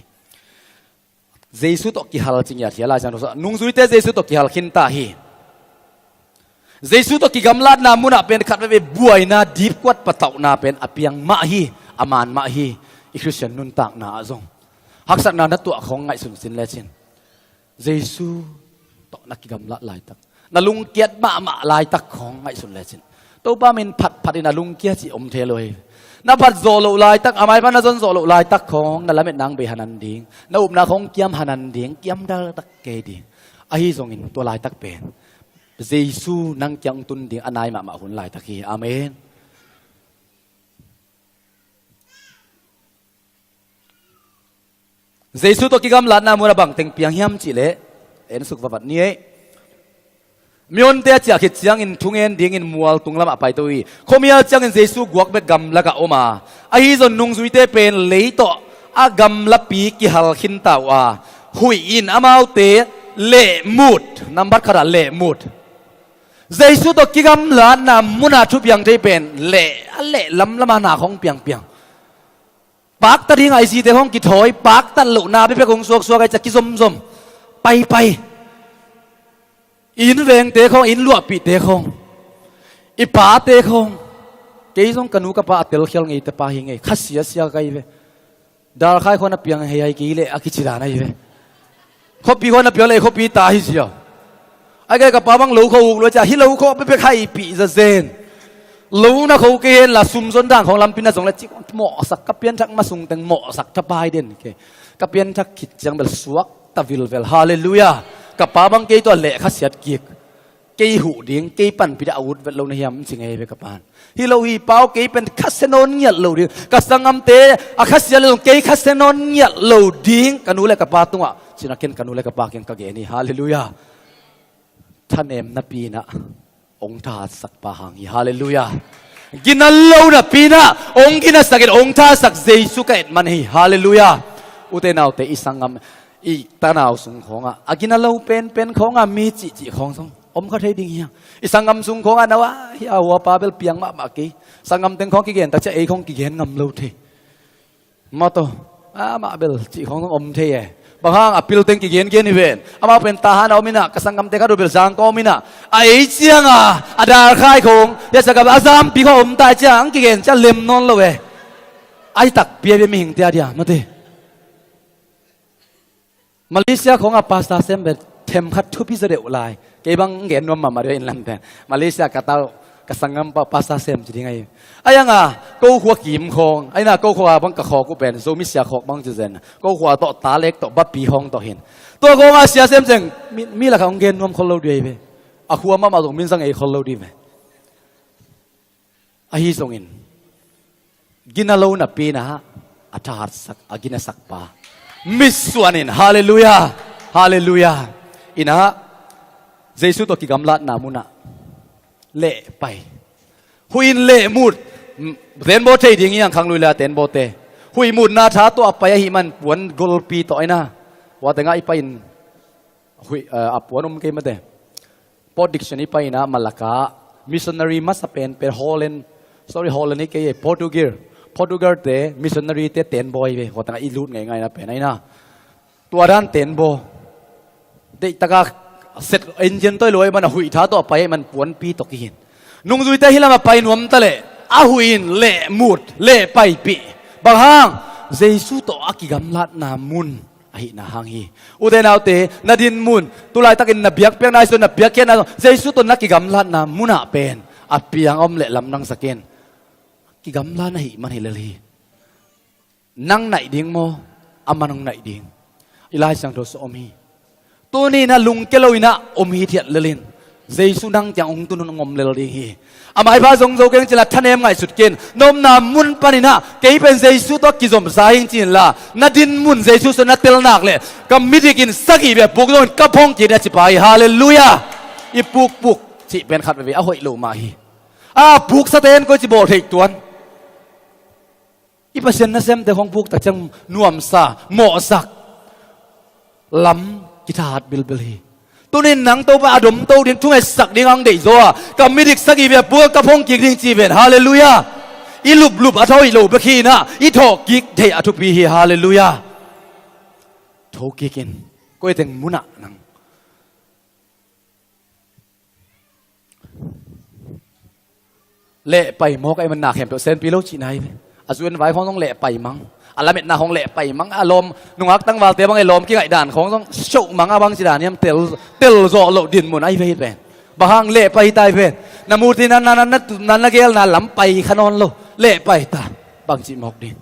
เจสูตัวกิฮัลจริงอย่าเทียลายจังรู้สึกนุงซุยเตเจสูตัวกิฮัลขินตาฮีเจสูตัวกิกำลัดนามุนาเป็นขัดไปบวยนาดิบกวดปัตตนาเป็นอเปียงมะฮีอามานมะฮีอีคริสเตียนนุนตักนาจงฮักษณะนัตัวของไงสุนสินเลชินเยซูตนักกิกำลัดลายตักนาลุงเกียรติมาลายตักของไงสุนเลชินตัวป้ามินผัดนาลุงเกียรติอมเทลอยนาผัดโซโลลายตักอามายพันนาจนโซโลลายตักของนั่นละเม็ดนางเบหันันดิงนาอุบนาของเกียมหันันดิงเกียมดาตักเกดิอาฮีทรงอินตัวลายตักเป็นเยซูนังจังตุนดิงอนายมาหุ่นลายตักฮีอาเมนเจสุตัวกิกำลัดนามุระบังเต็งเปียงเฮียมจิเลเอ็นสุขวัดนี้มีอนเตียจากขิดจังอินทุ่งเอ็นดิ่งอินมัวตุงละมาไปตัวอีคมีอาจังอินเจสุกวักเบกำละกะโอมาไอฮิจนนุงสุยเตเป็นเลยต่ออากำละปีกิฮัลขินตาวาหุยอินอามาเตเลมูดนัมบัดขราเลมูดเจสุตัวกิกำลัดนามุนาทุบยังเตเป็นเลลำละมานาของเปียงเปียงปากตัดทิ้งไอซีเตห้องกิถอยปากตัดหลุนาไปเพื่อคงสวกไอจะกิสมไปอินเวงเตะคงอินลวกปีเตะคงอีป้าเตะคงเกี่ยงกันนูกับป้าเตลเขียวไงแต่ป้าเฮงไงขัดเสียกันไปดาร์ใครคนนับยังเฮียกี่เล่อากิจิดานะอยู่เขาปีคนนับยังเล่เขาปีตาฮิเสียไอ้แกกับป้าบังหลูเขาอุกเลยจ้ะฮิลลูเขาไปใครปีจะเซนรู้นะเขาเกณฑ์ละซุ่มส่วนด่างของลำพินาสงและจิเหมาะสักกับเปียนชักมาส่งแต่เหมาะสักจะบายเด่นกับเปียนชักขิดจังเบลสวกตะวิลเวลฮาเลลูยากับป้าบังเกยตัวเละขัดเสียดเกียกเกยหูดิ้งเกยปั่นพิดาอาวุธเวลาในยามสิ่งไงไปกับปานฮิโลวีเป้าเกยเป็นคัสเซนอนเงียดโลดิ้งกับสังกัมเตอาคัสเซียลงเกยคัสเซนอนเงียดโลดิ้งกันูเล็กกับป้าตัวสินักเก็นกันูเล็กกับป้าเก่งกับเกนี่ฮาเลลูยาท่านเอ็มนับปีนะองค์ทาสักปะหังฮาเลลูยากินนั่นโลนะปีนะองค์กินสักองค์ท่าสักเจสุกเอ็ดมันฮีฮาเลลูยาอุเทนเอาเตอิสังกัมอีตาหนาวสุงของกินนั่นโลเป็นของมีจิของสงอมเขาเทดิ่งเฮียอิสังกัมสุงของนะวะฮิอาวัวปาเบลเปียงมากีสังกัมเต็งของกิเกนแต่จะเอของกิเกนงำโลเทมาโตมาเบลจิของสงอมเทบางครั้งพิลเต็งกิเกนนี่เวนอามาเป็นทหารเอามินะกษังกัมเต็งก็ดูเบลสังก็มินะไอเจียงอาดาร์คายคงยาสกับอาซามปีเขาอมตายจังกิเกนจะเล็มนอนเลยไอตักเปียมีหิงเตียเดียมาเตมาเลเซียของอาปาสตาเซมเบเทมคัดทุพิเสด็จลายเก็บังเงินนวมมาเรียนลันเทนมาเลเซียกตากษังกัมปาสตาเซมจะยังไงไอ้ยังกูหัวกิมคงไอ้น่ะกูหัวบังกะขอกูเป็นโซมิเซียขอบังจะเซนกูหัวต่อตาเล็กต่อบับปีห้องต่อเห็นตัวกูมาเซียเซมเซงมีละของเงินนวมคนเราด้วยไปอาหัวมาตรงมินสังเอคนเราดีไหมไอ้ฮิส่งอินกินอะไรน่ะปีนะอาจารย์สักกินสักปามิสวานินฮาเลลูยาฮาเลลูยาอินะเจสุตัวกิกำลัดนามุนะเละไปหุยเละมุดเต็นโบเทดิ่งยังขังลุยละเต็นโบเตหุยมุดนาท้าตัวไปหิมันปวนกอลปีต่อยนะว่าแต่ไงไปอินหุยปวนมเกมมาเตพอดิกชันนี่ไปนะมาลากามิชชันนารีมาสเป็นฮอลแลนด์ฮอลแลนด์นี่เกย์โปรตุเกสเตมิชชันนารีเตเต็นบอยไปว่าแต่ไงอีลูดไงนะเป็นไงนะ ตัวด้านเต็นโบเด็กตะกาเสร็จเอ็นเจนตัวลอยมันหุยท้าต่อไปมันปวนปีตกหินนุ่งจุยแต่ฮิลามาไปนวมตะเละอาหุยนเละมูดเละไปปีบางห้างเจสุต่ออากิกำลัดนามุนไอ้นาหางฮีอุเดนเอาเตนาดินมุนตุลายตักินนับเบียกเปียงนายส่วนนับเบียกแค่นั้นเจสุต่อนักกิกำลัดนามุนอะเป็นอเปียงอมเละลำนังสกินกิกำลัดนาหิมันเฮลลีนังไหนดิ่งโมอามันนังไหนดิ่งอิลายสังโดสอมีตัวนี้นะลุงเกลวินะอมฮีเทียดเลลินเจสุนังจังองตุนงอมเลลิฮีอามาไอพาทรงโจเกงจิลัดท่านเอ็มไงสุดเกณฑ์นมนามุนปานินะเกยเป็นเจสุตัวกิจมสายจริงละนาดินมุนเจสุสนัดเตลนักเลยก็มิดิกินสักอีแบบปุกโดนกระพงจีนจิไปฮาเลลูยาอีปุกจิเป็นขัดไปวิอาหอยโลมาฮีปุกสเตนก็จิโบเทกตัวอีเปอร์เซ็นต์นั่นเซมแต่ของปุกแต่จังนวมซาหมอสักล้ำกิทาดบิลฮีตัวนี้หนังตัวปลาดมตัวดิ้งทุ่งไอ้สักดิ้งอังเดียจ้าก็มิดิกสักอีแบบพวกกระพงกิกดิ้งจีเวนฮาเลลูยาอีลุบอัฐอยลุบขี้นะอีทอกกิกเทอทุปีฮีฮาเลลูยาทอกกิกินก็ยังมุนะนังเละไปมอกไอ้มันหนักแหมตัวเซนปีโลจีนายอาส่วนไว้ของต้องเละไปมั้งอะไรเม็ดหน้าของเละไปมั้งอารมณ์นุ่งอักตั้งวาลเตียบังไอ้ลมกี่ไอ้ด่านของต้องโฉมังอาบังจีด่านเนี่ยเตลโซโลดินมุนไอ้เวทเป็นบางเละไปตายเป็นน้ำมูที่นั้นนักเกลนั้นหล้ำไปขนอนโลเละไปตาบางจีมอกดิน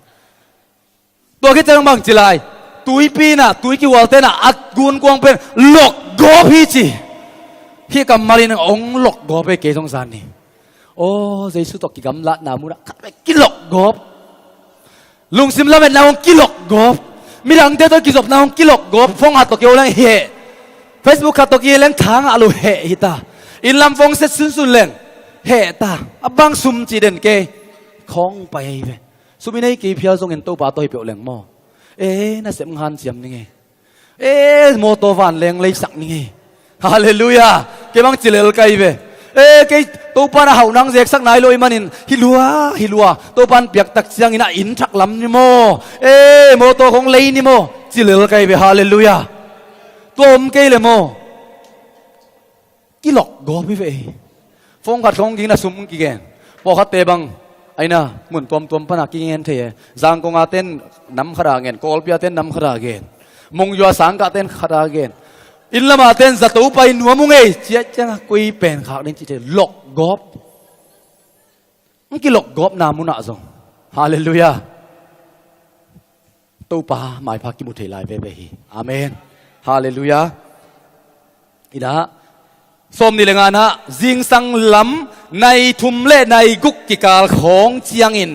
ตัวคิดจะบางจีลายตุยปีน่ะตุยกี่วอลเตน่ะอัดกุนกวงเป็นหลอกกอพี่จีพี่กำมาลินองหลอกกอไปเกยสงสารนี่โอ้เจสุตกิกำละนามุระขับไปกิหลอกกอบลุงซิมละเป็นนาองกิหลอกกอบมีดังเตตัวกิจบนาองกิหลอกกอบฟงหัดตกเกี่ยวแรงเฮเฟซบุ๊กหัดตกเกี่ยวแรงทางอาลูเฮฮิตาอินลำฟงเสร็จสุนแรงเฮตาบังซุมจีเด่นเกยของไปเวซุมินัยกี่เพียวทรงเห็นตัวป่าตัวเปียวแรงหม้อน่าเสียงหันเสียมนี่ไงโมโตวันแรงเลยสักนี่ไงฮาเลลูยาเกบังจิเลลไกเวcái tôi pan hậu năng dệt sắc này lôi manin hilua tôi pan biak tak siang ina in thak lam ni mo mo to không lấy ni mo chỉ lừa cái về hallelujah tôi cái le mo cái lọc gò như vậy phong khát không kinh là sum kinh gen bỏ khát tê bằng ai na muốn tuom pan kinh gen thế giang công aten nắm khara gen kolpia ten nắm khara gen mong yua sang ka ten khara gen in lama ten za tu pai nuwa mu ngei chia chang kui pen khak den chi te lok gop ki lok gop na mu na zong hallelujah tu pa mai pha ki mu thei lai ve ve hi amen hallelujah ida som ni lenga na jing sang lam nai thum le nai guk ki kal khong chiang in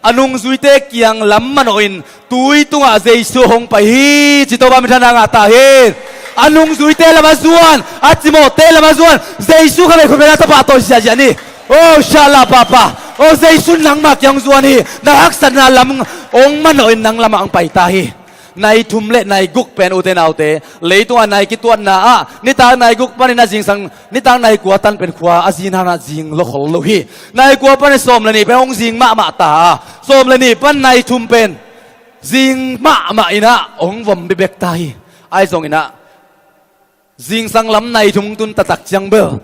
anung zuite kiang lam manoin tui tunga jesu hong pai hi chi to ba mi thana nga ta hi anung zui te lama zuan atimo te lama zuan Jesu kami kumena tapa to siya jani oh shala papa oh Jesu nang mak yang zuan hi nahaksan na lam ong manoin nang lama ang paitahi nai thumle nai guk pen uten autte leitunga nai kituan na nitang nai guk pani na jing sang nitang nai kuatan pen khwa azin hana jing lo khol lo hi nai kwa pan som lani pen ong jing ma ta som lani pan nai thum pen jing ma ina ong vom bibek tahi ai song ina jing sang lam này thung tun ta tak chiang bel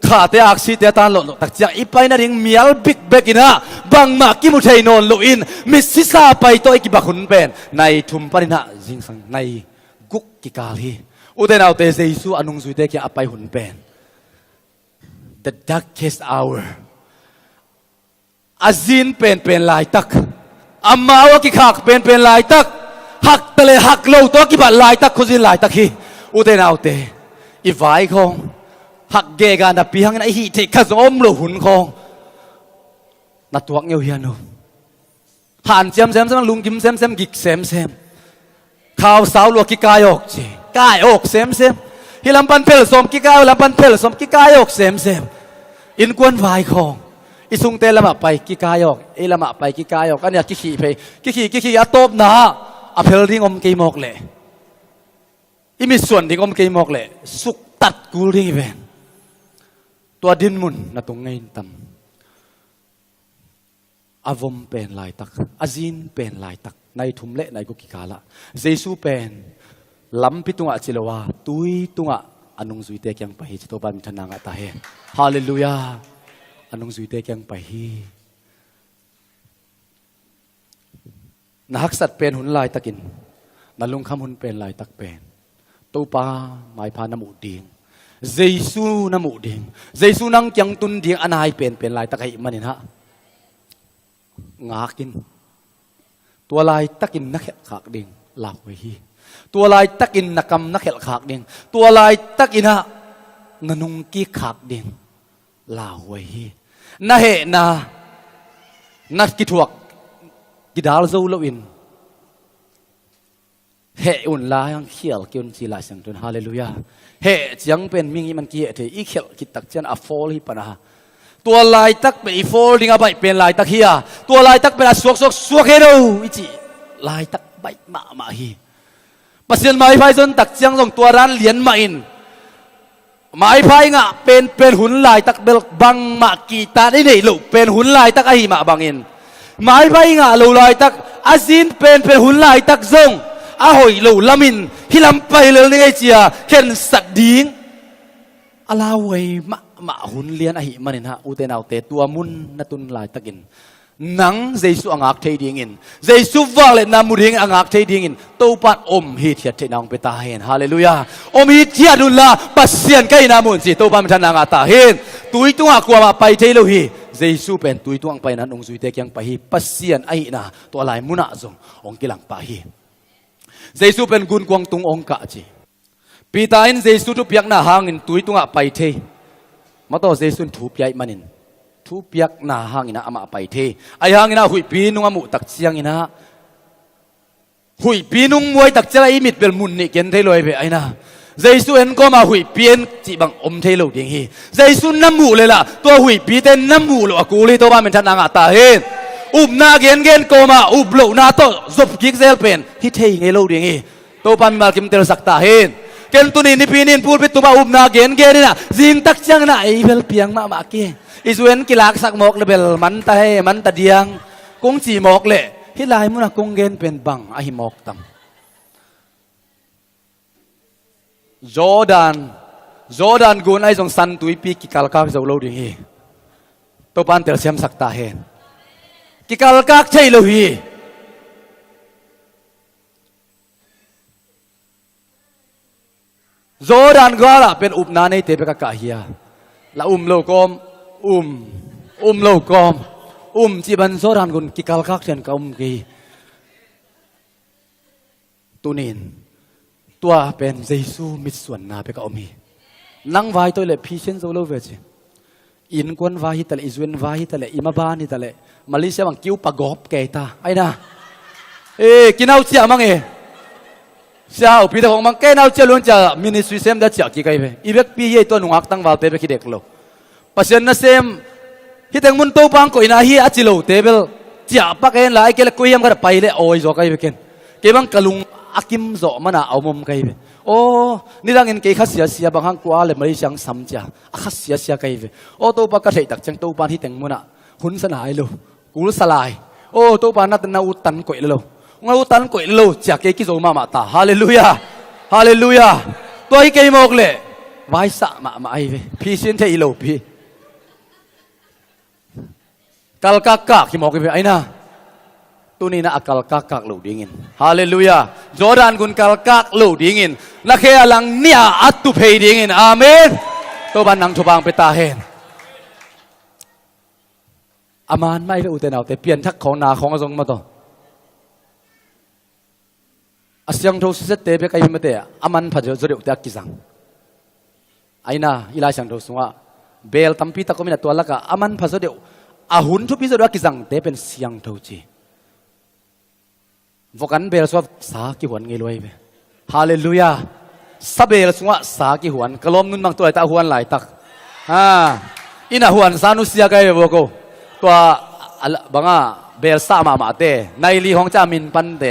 kha te aksi te tan lo tak chiang ipai na ring mial big bag ina bang ma ki mu thei non lo in mi sisa pai to ki bakhun pen nai thum parina jing sang nai guk ki kal hi uten au te Jesu anung zui te ki apai hun pen the darkest hour azin pen lai tak amawa ki khak pen lai tak hak tele hak lo to ki ba lai tak khuzin lai tak hi uten autte i vai khong hak ge ga na pi hang na hi the kha zom lo hun khong na tuak ngeu hian no han chem sem lung kim sem gik sem khao sao lo ki kayok chi kayok sem hi lam pan pel som ki kayo lam pan pel som ki kayok sem in kwan vai khong i sung te lama pai ki kayok e lama pai ki kayok ania ki khi atop na a phel ring om ke mok le i miส่วนที่อมเกยมอกเลยสุกตัดกูรีเวนตัวดินมุนนะตรงไงตั้มอาวมเป็นลายตักอาจินเป็นลายตักในทุ่มเละในกุกิกาละเจซูเป็น ล้ำพิตุงะจิลวาตุยตุงะอันงสุยเตยังไปจิตโตบันมิทนางะตาเฮฮาเลลูยาอันงสุยเตยังไปนักสัตว์เป็นหุ่นลายตะกินนัลุงคำหุ่นเป็นลายตักเป็นตูปาหมายพาน้ำอุดิงเจซูน้ำอุดิงเจซูนังยังตุนดิงอันหายเป็นลายตักให้มันนี่ฮะงากินตัวลายตักินนักเขะขากดิงลาวไว้ฮีตัวลายตักินนักกำนักเขะขากดิงตัวลายตักินฮะงนุงกี้ขากดิงลาวไว้ฮีนาเหนานักกิถวกกิดาลโซลวินเฮอุนลายังเขียลกินจีลาสังตุนฮาเลลูยาเฮจังเป็นมิงมันเกียเทอีเขียลกิตักเจนอัฟโฟลฮิปนะตัวลายตักเป็นอีโฟลดิงอะไรเป็นลายตักเฮียตัวลายตักเป็นสวกเฮโรอิจิลายตักใบมาฮีปัสยันไม่ไฟจนตักจังส่งตัวร้านเหรียญมาอินไม่ไฟงะเป็นหุ่นลายตักเบลบังมากีตาได้เลยลูกเป็นหุ่นลายตักไอมาบังอินหมายไปงะลูลอยตักอาซินเป็นหุ่นลายตักซงอาหอยลูลามินฮิลำไปเลยนี่ไอเจียเข็นสัตดิงอาลาเวยมาหุ่นเลียนอหิมันนะอุเตนเอาเตตัวมุนนัตุนลายตักินนังเจสุอังอักเทดิงินเจสุวังเลนามุดิงอังอักเทดิงินตัวปัดอมฮิตเทียเทนองเปตาเฮนฮาเลลูยาอมฮิตเทียดุลลาปัสเซียนไกนามุนสิตัวปัดมันนางอาตาเฮนตุยตัวกลัวมาไปเทโลฮีเจสุเป็นตุยตัวไปนั้นองสุยเตยังไปฮีปัสเซียนไอนะตัวลายมุนาซงองกิลังไปฮีเจสุเป็นกุนกวงตุงองกะจีปีตาอินเจสุทุบยักนาหางินตุยตัวไปเทมาต่อเจสุนทุบยัยมันินทุบยักนาหางินะอามาไปเทไอหางินะหุยปีนุงอามุตักเชียงินะหุยปีนุงมวยตักเจไอมิดเบลมุนนี่เกนเทลอยไปไอนะเจสุเอ็นก็มาหุยเปียนจีบังอมเทโลดิงฮีเจสุน้ำมูเลยล่ะตัวหุยปีเต้นน้ำมูเลยกูเลยตัวบ้านเป็นทนางอาตาเฮนอุบนาเกนก็มาอุบโลนาโตจบกิกเซลเป็นฮิเทงเอโลดิงฮีตัวบ้านมาคิมเตลสักตาเฮนเกนตุนินนิพินินพูดไปตัวบ้าอุบนาเกนนี่นะจิงตักจังนะไอเบลเปียงมาเกอิสเวนกิลักสักหมอกเลเบลมันตาเฮมันตาเดียงกงจีหมอกเลยฮิลายมุนักกงเกนเป็นบังไอหมอกตัมจอร์แดนกุนไอจงสันตุยปีกิกาลกากจะโลดิฮีตัวปันเตลเซียมสักตาเฮนกิกาลกากใช่โลฮีจอร์แดนก็ละเป็นอุปนาในเตเปกะกะเฮียละโลกอมโลกอมจีบันจอร์แดนกุนกิกาลกากเชนกอมกีตุนินตัวเป็นเจซูมิส่วนนาเปกอมีนั่งไว้ตัวเล็บพิเศษโซโลเวจิอินกวนไว้แต่ละอิสเวนไว้แต่ละอิมาบานี่แต่ละมาเลเซียบังคิวปะกอบเกตาไอ้นะกินเอาเสียมั้งเช้าพี่ตะของมังแกนเอาเจริญจะมินิสวิเซมได้เจ้ากี่ไกไปอีเวกพี่ยัยตัวหนุ่มตั้งวาลเปไปคิดเด็กโลปัจจุบันนั่นเซมที่แต่งมุนโตปังก็อินาฮีอาจิโลเตเบลเจ้าปักเอ็นหลายเกลกุยมกันไปเลยโอ้ยจอกไกไปเกนเกบังกะลุงอากิมโซมันเอามุมไกไปโอ้นี่ดังเงินเกยขัดเสียบางครั้งกว่าเลยมาดิฉันซ้ำจ้าขัดเสียไกไปโอ้โตปักกระเทยตักจังโตปันที่แต่งมุนหุ่นสลายโลกูสลายโอ้โตปันนัดนาอุตันกุยโลงาอุตันกุยโลจากเกยกิโซมาตาฮาเลลูยาตัวไอ้เกยมอกเลยไว้สะมาไอ้พี่เชนเทอิโลพี่กัลกากะที่มอกไปไอ้นะตัวนี้นะอักกัลกากลูดิ่งินฮาเลลูยาจอร์แดนกุนกัลกากลูดิ่งินนักเขียลังเนี่ยอัตตุเพย์ดิ่งินอาเมนตัวบันนังทุบางไปตาเห็นอามานไม่ไปอุเทนเอาแต่เปลี่ยนทักของนาของอสงมาต่ออาเซียงโทสุเซตเตไปไกลมาเตะอามันพัดจะเรียกแต่กิซังไอ้น่ะอีลาเซียงโทสุงว่าเบลตัมพีตะก็มีตัวละกะอามันพัดจะเดียวอาหุนทุพิจารณากิซังเตเป็นเซียงโทจีวกันเบลสวบสากิหวนไงรวยไปฮาเลลูยาซาเบลสวบสากิหวนกลมนุนบางตัวไอ้ตาหวนหลายตักอินาหวนสานุเสียไกไปบอกตัวบังอ่ะเบลสามาเตในลีของจามินปันเต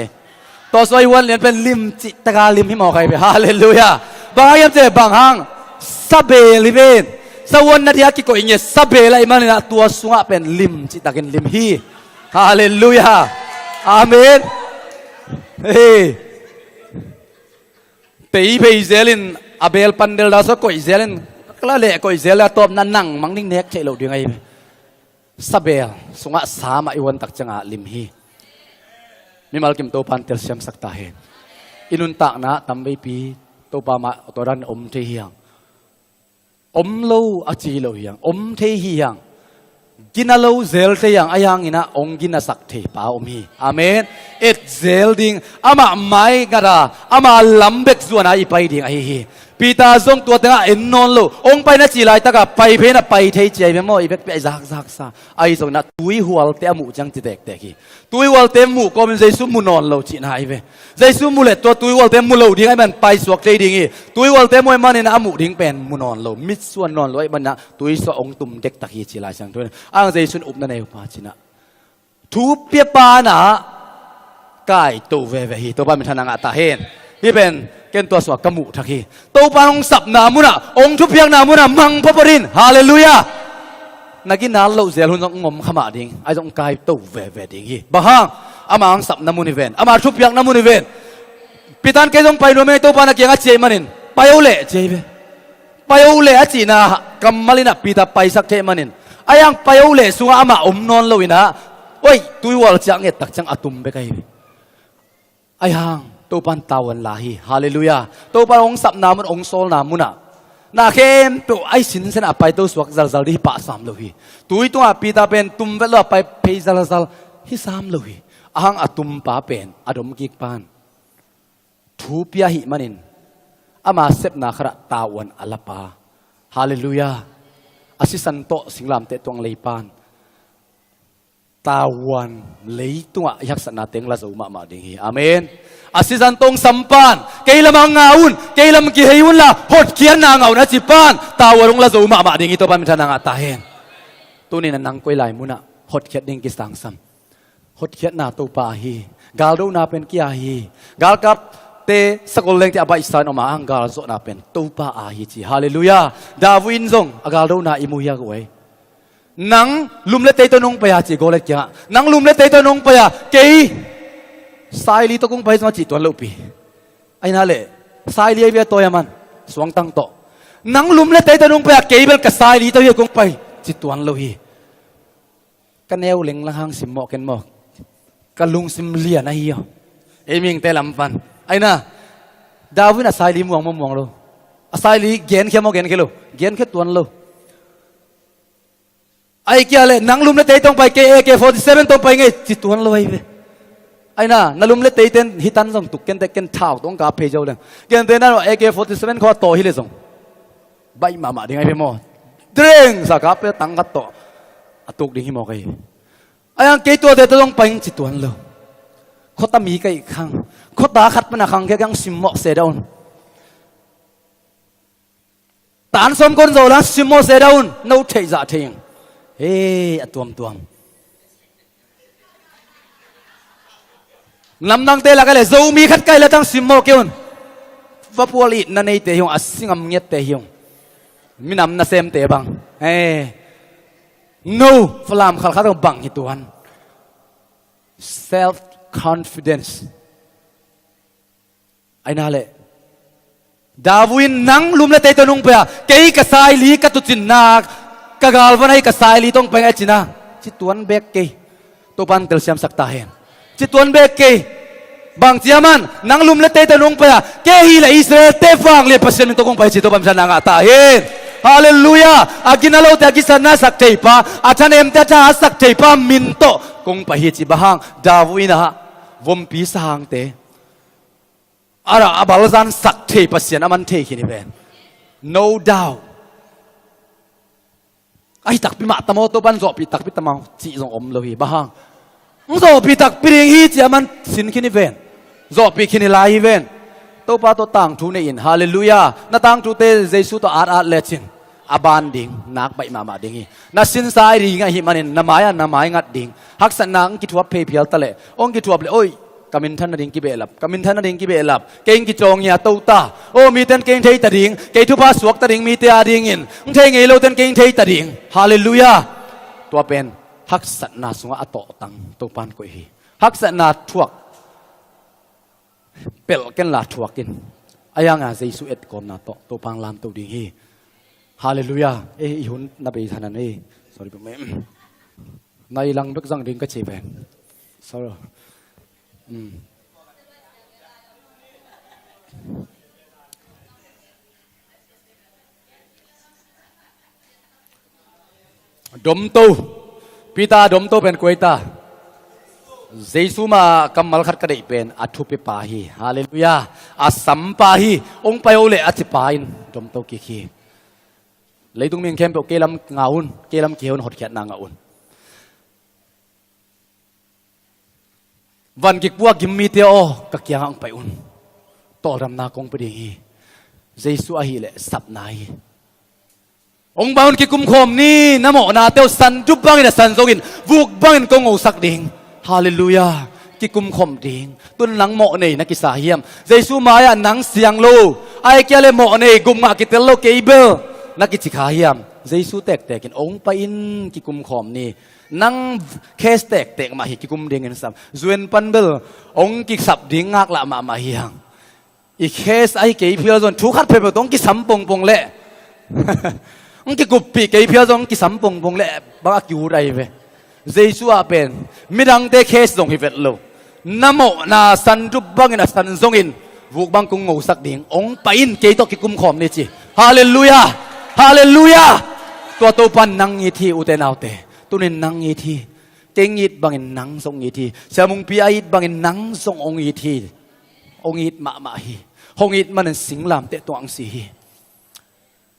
ตัวสวยวันเรียนเป็นลิมจิตกาลิมที่มอใครไปฮาเลลูยาบางอย่างเจบางห้างซาเบลิเวนสวรรค์นาทีกิโกอินเยซาเบลไอ้มันนะตัวสวบเป็นลิมจิตกินลิมฮีฮาเลลูยาอาเมน tei pe zelin abel pandel da so koi zelin kala le koi zela top nan nang mang ning nek chelo ding ai sabel sunga sama iwan tak changa lim hi mi mal kim to pan tel siam sakta hen inun tak na tambai pi to pa ma toran om the hiang om lo achi lo hiang om the hiang ginalo zel te yang ayang ina ong gina sak the pa om hi amen et zel ding ama mai gara ama lambek zuana i pai ding ai hi pita zong tua tanga en non lo ong pai na chi lai taka pai phe na pai thei chei me mo i bek pe zak zak sa ai zong na tui hual te amu jang ti tek tek hi tui wal te mu ko min jesu mu non lo chi na ai ve jesu mu le to tui wal te mu lo ding ai man pai suak thei ding hi tui wal te moi man na amu ding pen mu non lo mit suan non lo ai ban na tui so ong tum dek tak hi chi lai sang thoi ang jesu up na nei pa chi na thu pia pa na kai to ve ve hi to ba min thananga ta hen hi benเกณฑ์ตัวสวกกมุทักฮีตัวปานองสับนามุนะองทุพเพียงนามุนะมังพปรินฮาเลลูยานักกินนาลูเซลหุนจงงมขมาดิ่งไอ้จงกายตัวเวเวดิ่งฮีบ้าฮังอามาองสับนามุนิเวนอามาทุพเพียงนามุนิเวนปิดานเกจงไปรวมตัวปานักเกียงอาเจมันินไปเอาเล่เจเวไปเอาเล่อาจีน่ากำมาลินะปิดาไปสักเจมันินไอ้ยังไปเอาเล่สุงอามาอมนอนเลยนะโอ้ยตัววอลจังเงตักจังอาตุมเบกไอ้ยังตัวปันตาวันลาฮีฮาเลลูยาตัวปันองสับนามันองโซลนามุนะนาเข้มตัวไอสินเสนาไปตัวสวกจัลจัลที่ปะสามโลฮีตัวตัวปีตาเป็นตุมเวลาไปเพย์จัลจัลที่สามโลฮีอ่างอตุมปาเป็นอดมกิกปานทูปยาหิมันินอามาเซปนาคระตาวันอัลปาฮาเลลูยาอาศิสันโตสิงลามเตตวงเลยปานตาวันเลยตัวยักษณะเต็งละสูมาดิ่งฮีอาเมนอาศิสันตงสัมปันเกลมังงาอุนเกลมกิเฮยุนละหดเขียนนางเอานะจิปานตาวรงละสูมาดิ่งฮีตัวปันมิทนางตาเฮนตัวนี้นังกุยไหลมุนะหดเขียนดิ่งกิสังสัมหดเขียนนาตัวปาฮีกาลดูนาเป็นกิอาฮีกาลกับเตสกุลเลงที่อภัยสานออกมาอังกาลโซนาเป็นตัวปาอาฮีจีฮาเลลูยาดาวินซงอากาลดูนาอิมุยากวยนังลุมเลเตยตัวนงไปอาจีโกเลกยะนังลุมเลเตยตัวนงไปอาเกยสายลีตะกุงไปสมาจิตตัวลูปีไอ้นั่นแหละสายลีไอ้เบี้ยตัวยมันสวงตั้งโตนังลุมเลเตยตัวนงไปอาเกยเบลกับสายลีตัวเบี้ยกุงไปจิตตัวลูฮีกันเอวเล็งละหังสิมหมอกกันหมอกกันลุงสิมเลียนะเฮียเอ็มิงเตลำฟันไอ้น่ะดาวินสายลีม่วงม่วงโลสายลีเกนเข้มเกนเข้โลเกนเข้ตัวโลไอ้เกี่ยเลยนังลุมเลเตยต้องไปเกAK47ต้องไปไงจิตตัวโลไอ้น่ะนั่งลุมเล็ดเตยเต้นฮิตันส่งตุกเกนเตเกนเท้าต้องกาเพย์เจ้าเลยเกนเต้นนั่นว่า AK47เขาโตฮิเลส่งใบมาดิ่งไอ้เพื่อนมอเด้งสักกับเพื่อตั้งกัดโตตุกดิ่งหิมอกไอ้ไอ้ยังเกยตัวเตยต้องไปจิตตัวนั่นเลยเขาตามีกันอีกครั้งเขาตาขัดมันอีกครั้งแค่ยังซิมหมอกเสียดาวน์ตานสมคนโจแล้วซิมหมอกเสียดาวน์นู่เทจ่าเทียงเฮ้ยตัวลำนังเตละกันเลยซูมีขัดไก่ละตั้งซิมโมเกี่ยนว่าพวกลีนั่นในเตยงอาศิงมเงียเตยงมีน้ำน่าเซมเตบังเอ้no ฟลามขัดขัดต้องบังฮิตวัน self confidence ไอ้นั่นแหละดาวินนังลุมละเตยตัวนุ่งไปอะเกยกษายลีกตุจินนากกาลวันให้กษายลีต้องไปไอ้จินะจิตวันเบกเกยตัวปันเตลเซียมสักตาเห็นจิตวันเบกเกยบางเจ้ามันนังลุมเล็ดเตยตะนงไปอะเกฮีละอิสราเอลเตฟังเลยพัศมินตัวกงไปจิตตัวบัมชันนางตาเฮนฮาเลลูยาอากินาโลแต่กิสันน่าสักเทปะอาจารย์เอ็มแต่จะสักเทปะมินโตกงไปเฮจิบะฮังดาวินะวมปีสางเตอาระอับาลซันสักเทปะเสียนมันเทขินิเวน no doubt ไอ้ตักพิมาตมอตัวบันโซปีตักพิตมอจีส่งอมโลหิบะฮังโซปีตักปีเรงฮีเจียมันสินขินิเวนโซปีขินิลายเวนตัวป้าตัวต่างทูในอินฮาเลลูยาน้าต่างทูเตเจสุตัวอาร์เลชินอาบานดิ่งนักใบมาดิ่งน้าสินสายดิ่งไอหิมันินน้ำไม้งัดดิ่งฮักษณะกิจวัตรเพย์เพียลตะเล่องกิจวัตรเลยโอ้ยกามินท่านดิ่งกิเบลับกามินท่านดิ่งกิเบลับเก่งกิจงเงียตัวตาโอ้มีเต้นเก่งเทยตะดิ่งเกยทุพาสวกตะดิ่งมีเตียดิ่งอินเทยเงยโลเต้นเก่งเทยตะดิ่งฮาเลลูยาตัวเป็นฮักษณะสงฆ์อโตตังตัวปานกุยฮักษณะทวกเปลกันลาทวกิน ayang a Jesu et kom na to pang lam to ding hi hallelujah e hun na be thanan e sorry me nai lang bek jang ding ka che ben sorry dom to pita dom to pen koita Jesu ma kamal khat ka dei pen athu pe pa hi hallelujah asam pa hi ong pa ole ati pain dom to ki khi leitung ming kem pe kelam ngaun kelam keon hot khat na ngaun van ki puak gimmi te o ka kyang ang pai un to ram na kong pe ding hi Jesu a hi le sap na hi ong baun ki kum khom ni namo na teo san du bangin san zongin vuk bangin kong o sak ding hallelujah ki kum khom ding tun lang mo nei na ki sa hiam Jesu maya nang siang lo ai kya le mo nei gum ma ki tel lo keibel na ki chikha hiam Jesu tek tekin ong pa in ki kum khom ni nang kes tek ma hi ki kum ding en sam zuen pan bel ong ki sap ding ngak la ma hiang i kes ai ke phil zon thu khat phe tong ki sam pong pong le ong ki gup pi ke phil zon ki sam pong pong le ba ki u dai ve Jesu a pen midang te kes dong hi vet lo namo na san du bangin a san zongin vuk bang kung ngau sak ding ong pa in ke to ki kum khom ni chi hallelujah hallelujah to pan nang i thi u te nau te tunin nang i thi tengit bangin nang song i thi samung pi ait bangin nang song ong i thi ong it ma hi hong it man singlam te to ang si hi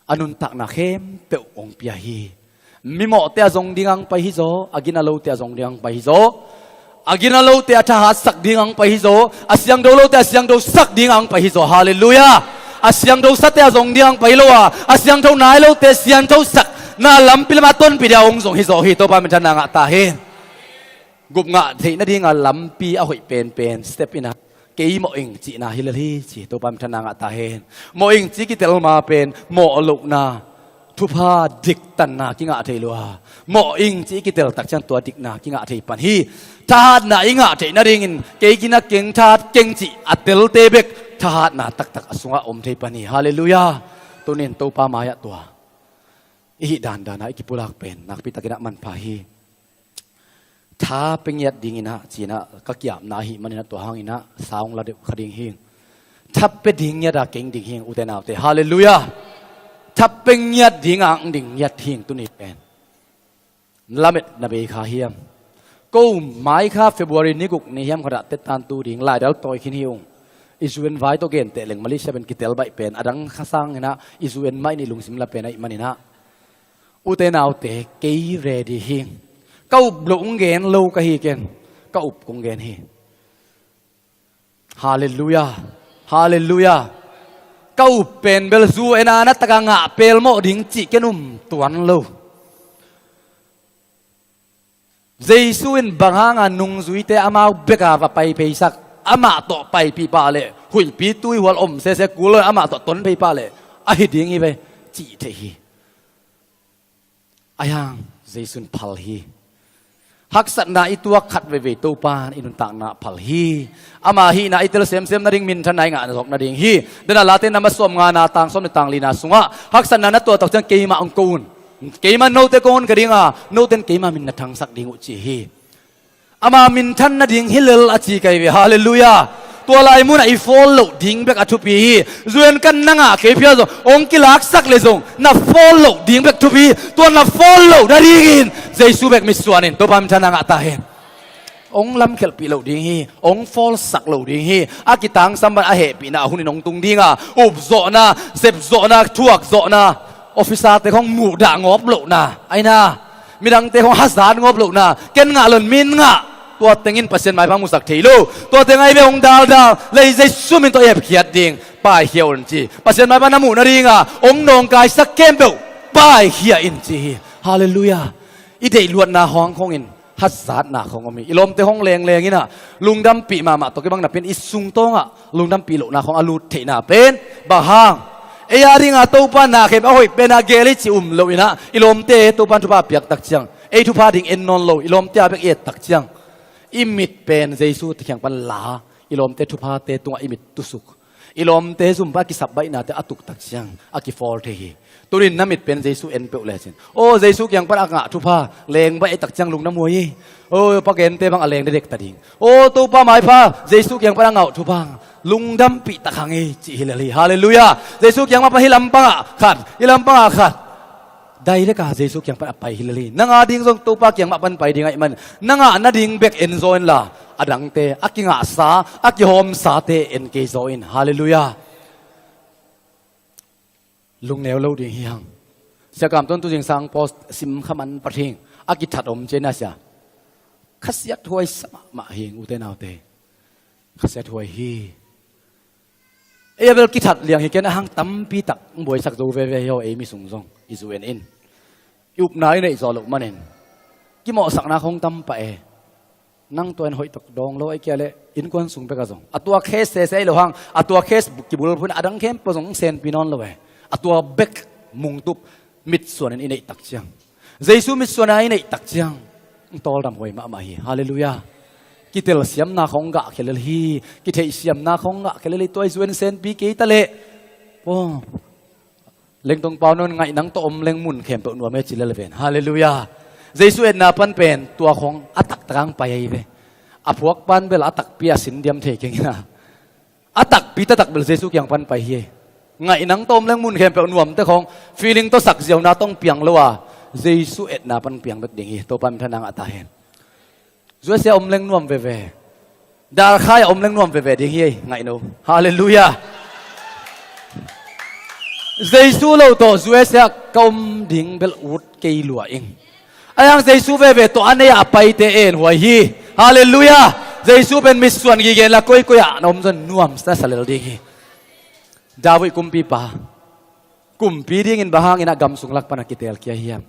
anun tak na khem pe ong pi hi mi mo te zong dingang pa hi zo agina lo te zong dingang pa hi zo agina lo te tha sak dingang pa hi zo asyang do lo te asyang do sak dingang pa hi zo hallelujah asyang do sa te zong dingang pa hi lo asyang do nai lo te sian do sak na lampil ma ton pi da ong zong hi zo hi to pa min thana nga ta he gup nga thei na dinga lampi a hoi pen step ina ke mo ing chi na hi le hi chi to pa min thana nga ta he mo ing chi ki tel ma pen mo lo na thu pha dik tan na ki nga thei lo mo ing chi ki tel tak chan to dik na ki nga thei pan hi tha na inga thei na ringin ke ki na keng tha keng chi atel te bek tha na tak asunga om thei pan hi hallelujah tunin to pa ma ya to i dan na ki pulak pen nak pi takina man pha hi tha pengyat dingina china ka kyam na hi manina to hangina saung la de khading hi thap pe ding ya da keng ding hi utenaw te hallelujah thap pengyat dingang ding yat hing tu ni pen lamet na be kha hiam ko mai kha February ni guk ni hiam khada te tan tu ding lai dal toy khin hiung isuen vai to gen te leng Malaysia ben kitel bai pen adang khasang na isuen mai ni lungsim la pen ai manina utenaw te ke ready hing kau blong gen lo ka hi ken ka up kong gen hi hallelujah hallelujah kau pen bel zu ena na taka nga pel mo ding chi kenum tuan lo Jesu in banganga nung zui te amau beka va pai peisak ama to pai pi pa le hui pi tui wal om se kulo ama to ton pai pa le a hi ding hi ve chi the hi ayang Jesun phal hi hak sat na itua khat ve to pan inun tak na phal hi ama hi na itel sem na ring min than nai nga na na ding hi dena laten na masom nga na tang som na tang lina sunga hak sat na to tak chang keima ang kun keima no te kon ka ringa no ten keima min na thang sak ding u chi hi ama min than na ding hilal a chi kai ve hallelujahตัวลายมุนไอฟอลโล่ดิ้งเบกอัทุปีจวนกันนังอ่ะเคพีอาจองกิลักสักเลยจงน่าฟอลโล่ดิ้งเบกทุปีตัวน่าฟอลโล่นาดีกินเจสุเบกมิสวานินตัวพามชนะงะตาเห็นองลำเขลปีโล่ดิ้งฮีองฟอลสักโล่ดิ้งฮีอากิตังสัมบัติอาเหปีน่ะหุ่นนองตุงดิ้งอ่ะอุบโซน่ะเซบโซน่ะทั่วโซน่ะออฟฟิศอาเตของหมู่ด่างงบโล่น่ะไอ้น่ะมีดังเตของฮัสซานงบโล่น่ะเก่งงะหล่นมินงะตัวเต็งอินเปอร์เซ็นต์หมายพังมุสักทีลูตัวเต็งไอเบองดาวเลยใจสุ่มินตัวเอฟเขียดดิ่งป้ายเขียวอินจีเปอร์เซ็นต์หมายพังน้ำมูนาดิงอ่ะองนองกายสักเกมเบลป้ายเขียอินจีฮาเลลูยาอีเดย์ล้วนนาห้องของอินฮัสซัดนาของอมีอีลมเตห้องแรงอินอ่ะลุงดำปีมาตัวกี่บังนับเป็นอิสุงตงอ่ะลุงดำปีโลนาของอลูเทนาเป็นบะฮังเอียริงอ่ะตัวปานาเข็มเอาไว้เป็นอาเกลิจิโลอินะอีลมเตตัวปันทุบาเปียกตักเจียงเอทุบาดิ่งเอ็นนอนโลอีลมเตอาเปียกเอตักเจียงอิมิดเป็นเจสุที่แข่งปันลาอิลอมเตทุพาเตตัวอิมิดตุสุก ilom te zum ba ki sab bai na te atuk tak siang aki for the hi turin namit pen jesu en pe le chen o jesu kyang par anga thu pha leng ba e tak chang lung na moi o pa gen te bang aleng de dek ta ding o to pa mai pha jesu kyang par anga thu pha lung dam pi ta khang e chi hilali hallelujah jesu kyang ma pa hilam pa khat dai le ka jesu kyang pa pai hilali nanga ding jong to pa kyang ma pan pai ding ai man nanga na ding back en zone la adang te akinga sa akihom sa te en ke zoin hallelujah lung neo lo ding hiang sakam ton tu jing sang post sim khaman pathing aki that om chena sia khasiat huai sama ma hing uten autte khasiat huai hi ebel ki that liang hi ken hang tam pi tak boi sak zo ve ve yo e mi sung jong izuen in yup nai nei zo lo manen ki mo sak na khong tam pa e nang tuan hoi tok dong lo ai kia le in kon sung pe ka jong atua khes se lo hang atua khes ki bul phun adang khem po jong sen pinon lo we atua bek mung tup mit suan in nei tak chiang jesu mit suan ai nei tak chiang tol dam hoi ma hi hallelujah ki tel siam na khong ga khelel hi ki thei siam na khong ga khelel toi zuen sen pi ke ta le po leng tong pau non ngai nang to om leng mun khem pe nu me chilel ven hallelujah jesu en na pan pen tua khong atak trang pa ai ve aphuak pan bel atak pia sin diam the keng na atak pi ta tak bel jesu kyang pan pa hi ngai nang tom leng mun khem pe nuam te khong feeling to sak jiao na tong piang lo wa jesu et na pan piang bek ding hi to pan thanang ata hen zua se om leng nuam ve ve dar khai om leng nuam ve ve ding hi ngai no hallelujah jesu lo to zua se kom ding bel ut ke lua ing ayang jesu ve ve to ane ya pai te en huai hi hallelujah jesu ben missuan gi gen la koi koi a nom zon nuam sa salel ding hi dawi kumpi pa kumpi ding in bahang ina gam sung lak pan akitel kia hiam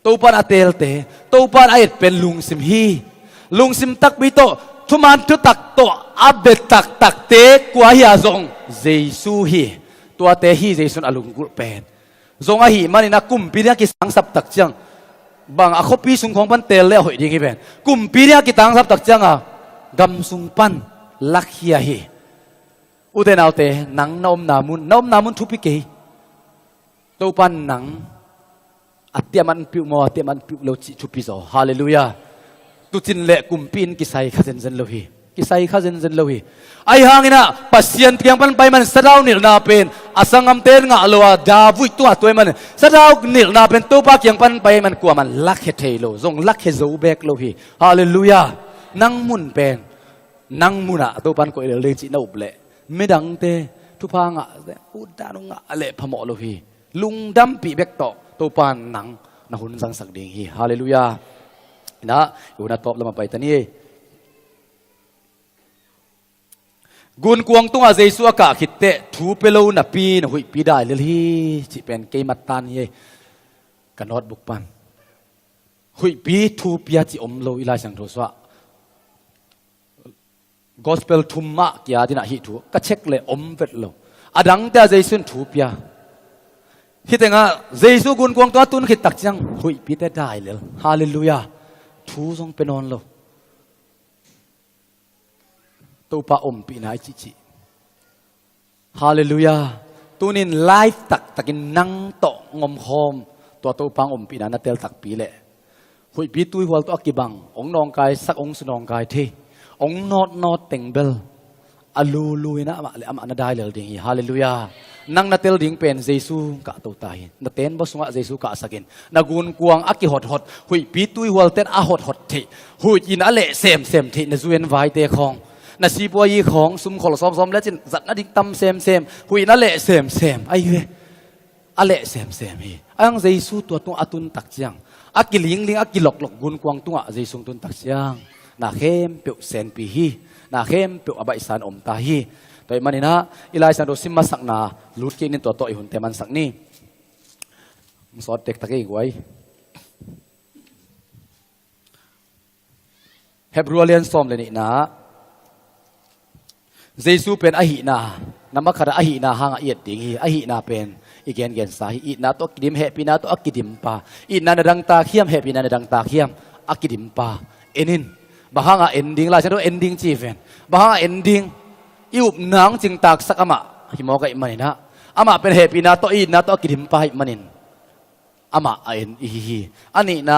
to pan atel te to pan ait pen lung sim hi lung sim tak bi to thuman thu tak to abet tak te kwa hi zong jesu hi tua te hi jesu alung gul pen zong a hi manina kumpi dia ki sang sap tak chang bang a khopi sung khong pan tel le hoi ding hi ben kumpi dia ki tang sap tak chang a gam sung pan lak hi hi uten autte nang nom namun thu pi ke to pan nang atiaman piu mo atiaman piu lo chi thu pi zo hallelujah tu chin le kumpin ki sai khazen zen lo hi ki sai khazen zen lo hi ai hangina pasien tiang pan pai man sadau nil na pen asangam ten nga lowa davui tu atoi man sadau nil na pen to pa kiang pan pai man kwa man lak he thei lo zong lak he zo bek lo hi hallelujah nang mun pen nang muna to pan ko le chi no ble medang te thu pa nga u da no nga ale phamo lo hi lung dam pi bek to pan nang na hun sang sak ding hi hallelujah na una top lama pai tani gun kuang tunga jesu ka khitte thu pelo na pi na hui pi dai le hi chi pen ke matan ye kanot buk pan hui pi thu pia chi om lo ila sang tho swa gospel thumma kya dina hi thu ka chek le om vet lo adang ta jesu thu pia hitenga jesu gun kuang to tun khit tak chang hui pi te dai le hallelujah thu song penon lo to pa om pi nai chi chi hallelujah tunin life takin nang to ngom khom to pang om pi na tel tak pi le hui pi tui hwal to akibang ong nong kai sak ong sunong kai the ong not teng bel alu luina ama le ama na dai le ding hallelujah nang na tel ding pen jesu ka to tai na ten bo sunga jesu ka sakin nagun kuang aki hot hui pi tui hwal ten a hot the hui in ale sem the na zuen vai te khong na si po yi khong sum khol som le chin zat na dik tam sem hui na le sem ai ve ale sem hi ang jesu to atun tak chiang akiling akilok gun kuang tunga jesu tun tak chiang na khem pe sen pi hi na khem pe abai san om ta hi toy manina ilai san do simma sakna lut ke nin to i hun te man sak ni so tek tak ei wai Hebrewian som le ni na jesu pen ahi na namakhara ahi na hanga iet ding hi ahi na pen igen gen sa hi na to kidim happy na to akidim pa na dang ta khiam happy na dang ta khiam akidim pa enin bahanga ending la chado ending chi ven bahanga ending iup nang jing tak sakama หิมอกับมันนะอามาเป็นเหตุปีนาโตอีนาโตกิดิมไปมันินอามาเอ็นอีอันนี้นะ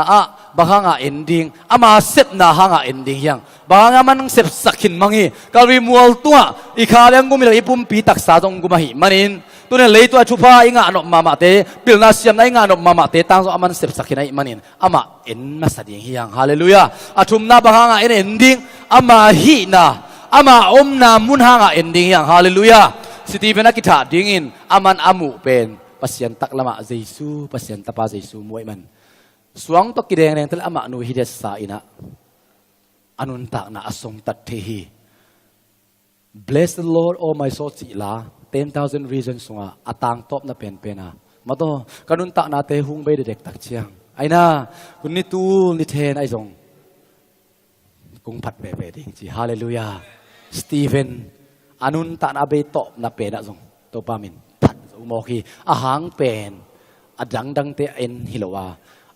บางงาเอ็นดิ้งอามาเสพนะหางาเอ็นดิ้งยังบางงามันเสพสักขินมังฮีกาลิมัวตัวอีขาเลี้ยงกุมิลอีปุ่มปีตักษาตรงกุมาหิมันินตัวนี้เลยตัวชุพาอิงานอมามาเตปิลนาเซียมนะอิงานอมามาเตตั้งอามันเสพสักขินไอมันินอามาเอ็นมาสดิ้งยังฮาเลลูยาอาชุมนาบางงาเอ็นดิ้งอามาฮีนะอามาอมนามุนหางาเอ็นดิ้งยังฮาเลลูยาสตีเฟนักกิจาดิ้งอินอามันอามุเป็นpasien tak lama Yesus pasien tapa Yesus muai man suang to kideng neng tel ama nu hides sa ina anun tak na asong tat thehi bless the Lord oh my soul chi la 10,000 reasons sunga atang top na pen pena mato kanun tak na te hung be dek tak chiang aina kun ni tu ni then ai jong kung phat be be ding chi hallelujah Stephen anun tak na be top na pena jong to paminมอคีอาหางเป็นอดังดังเตเอ็นฮิโลวา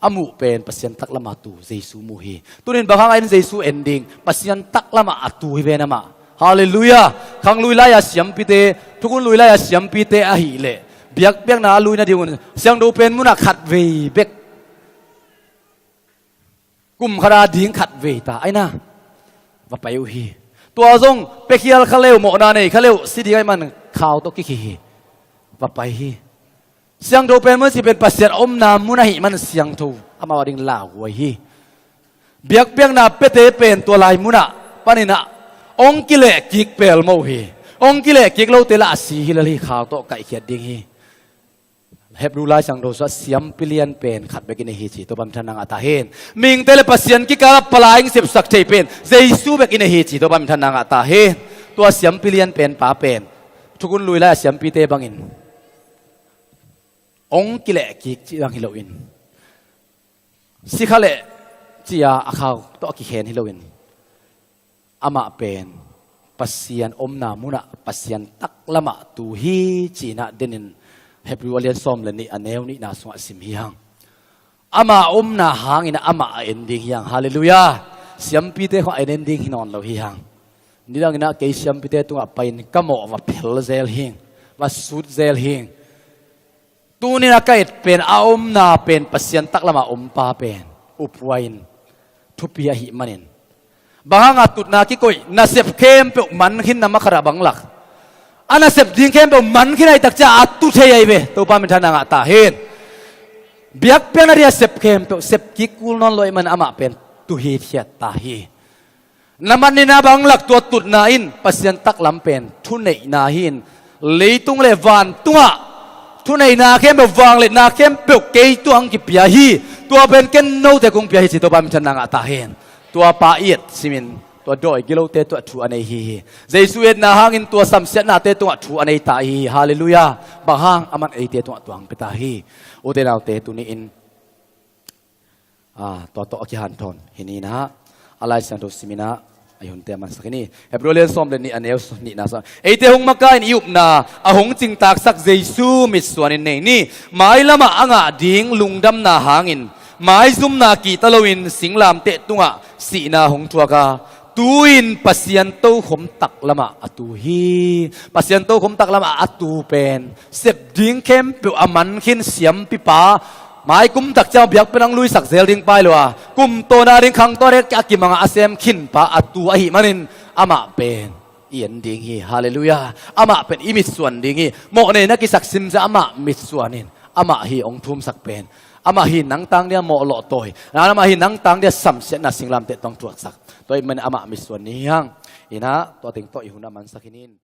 อามุเป็นปัสยันตักละมาตูเยซูมูฮีตัวนี้บางครั้งเอ็นเยซูเอนดิ้งปัสยันตักละมาอตูฮิเวนะมาฮาเลลูยาขังลุยไล่ยาเสียมปีเตทุกคนลุยไล่ยาเสียมปีเตอาหิเลเบียกเบียกนาลุยนาดิวันเสียงดูเป็นมุนักขัดเวเบกกุมขราดิ้งขัดเวตาไอ้น่ะว่าไปอุฮีตัวทรงเปคียลเขาเลวหมอนาเนเขาเลวสิดีไอ้มันข่าวตกิคีว่าไปฮีเสียงดูเป็นเมื่อสิเป็นปัสเซียนอมนามุนาหิมันเสียงทูอามาวดิงลาวไว้ฮีเบียกเบียงนาเปเตเป็นตัวลายมุนาปานินะองกิเลกิกเปลโมฮีองกิเลกิกเราเตละสีฮิลลีข่าวโตไก่เขียดดิงฮีเฮบรูไลสังโดสว่าเสียมปิเลียนเป็นขัดไปกินฮีจีตัวบัมทันนางอาตาเฮนมิงเตเลปัสเซียนกิกาลปลายสิบสักเจเป็นเจซูไปกินฮีจีตัวบัมทันนางอาตาเฮนตัวเสียมปิเลียนเป็นป่าเป็นทุกคนลุยแล้วเสียมปีเตบังอินองกิเลกิกจีรังฮิโลวินสิขะเลจีอาอาขาวตอกิเขนฮิโลวินอามาเป็นปัสเซียนอมนามุนะปัสเซียนตักละมาตูฮีจีน่าเดนินเฮบรูวาเลียนซอมเลนี่อันเนวนี่นาสวะสิมฮิฮังอามาอมนาหางอินะอามาเอนดิ้งฮิฮังฮาเลลูยาเสียมปีเตของเอนดิ้งฮินอนเราฮิฮังนี่ดังนั้นเกยเสียมปีเตตัวไปนกะโมว่าเพลเซลฮิงว่าสุดเซลฮิงตูนี่นะก็เป็นอาอมนาเป็นปัสยันตักละมาอมปาเป็นอุปวัยนทุพิยหิมันินบางงาตุนาคิโกยนาเสพเข้มเปมันขินนามาขราบังหลักอันนาเสพดิ้งเข้มเปมันขินไอตักจะอัตุเทียไปตัวปามินทานางตาเห็นเบียกเปียนาเรียเสพเข้มเปเสพกิกุลนอนลอยมันอามาเป็นตุเฮียตาฮีนามันนี่นาบังหลักตัวตุนาอินปัสยันตักลำเป็นทุนเนนาหินเลยตุงเลวันตัวทุนในนาเข้มแบบวางเลยนาเข้มเปลกเกยตัวอังกิปยาฮีตัวเป็นเกนโนแต่คงปยาฮีสิตัวบามิชนางอาตาเฮนตัวปาเอียดสิมินตัวดอยกิโลเตตัวชูอันเฮีเจสุเอ็ดนาหางอินตัวสัมเสนาเตตัวชูอันเอตาฮีฮาเลลูยาบางหางอามันเอเตตัวอังเปตาฮีโอเตนาวเตตุนี้อินตัวโตอกิฮันทอนเฮนีนะอะไรสันตุสิมินะอายุนเตมันสักนี่เฮบรูเลียนซอมเลนี่อันเอลนี่นะสักไอเตหงมากายนี่ยุบนาอาหงจิงตากสักเจซูมิสวนนี่หมายละมาอ่างดิ่งลุงดำนาหางอินหมายซุมนากีตะลวินสิงลามเตตุงะสีนาหงทัวกาตูอินปัสยันโตขมตักละมาอตูฮีปัสยันโตขมตักละมาอตูเป็นเสพดิ่งเข้มเปียวอามันขินเสียมปิปาหมายกุมตักเจ้าเบียกเป็นนังลุยสักเซลดิงไปเลยว่ะกุมโตนาดิงขังตัวเล็กอากิมังอาเซมขินปะอตูอหิมันินอามาเป็นเอียนดิงฮีฮาเลลูยาอามาเป็นอิมิส่วนดิงฮีโมเนนักกิสักซิมจะอามามิส่วนนินอามาฮีองทุมสักเป็นอามาฮีนังตังเดียโมโลโตยแล้วอามาฮีนังตังเดียสัมเสนาสิงลามเตต้องตรวจสักตัวมันอามามิส่วนนี้ยังอินะตัวติงโตอิหุนามันสักนิน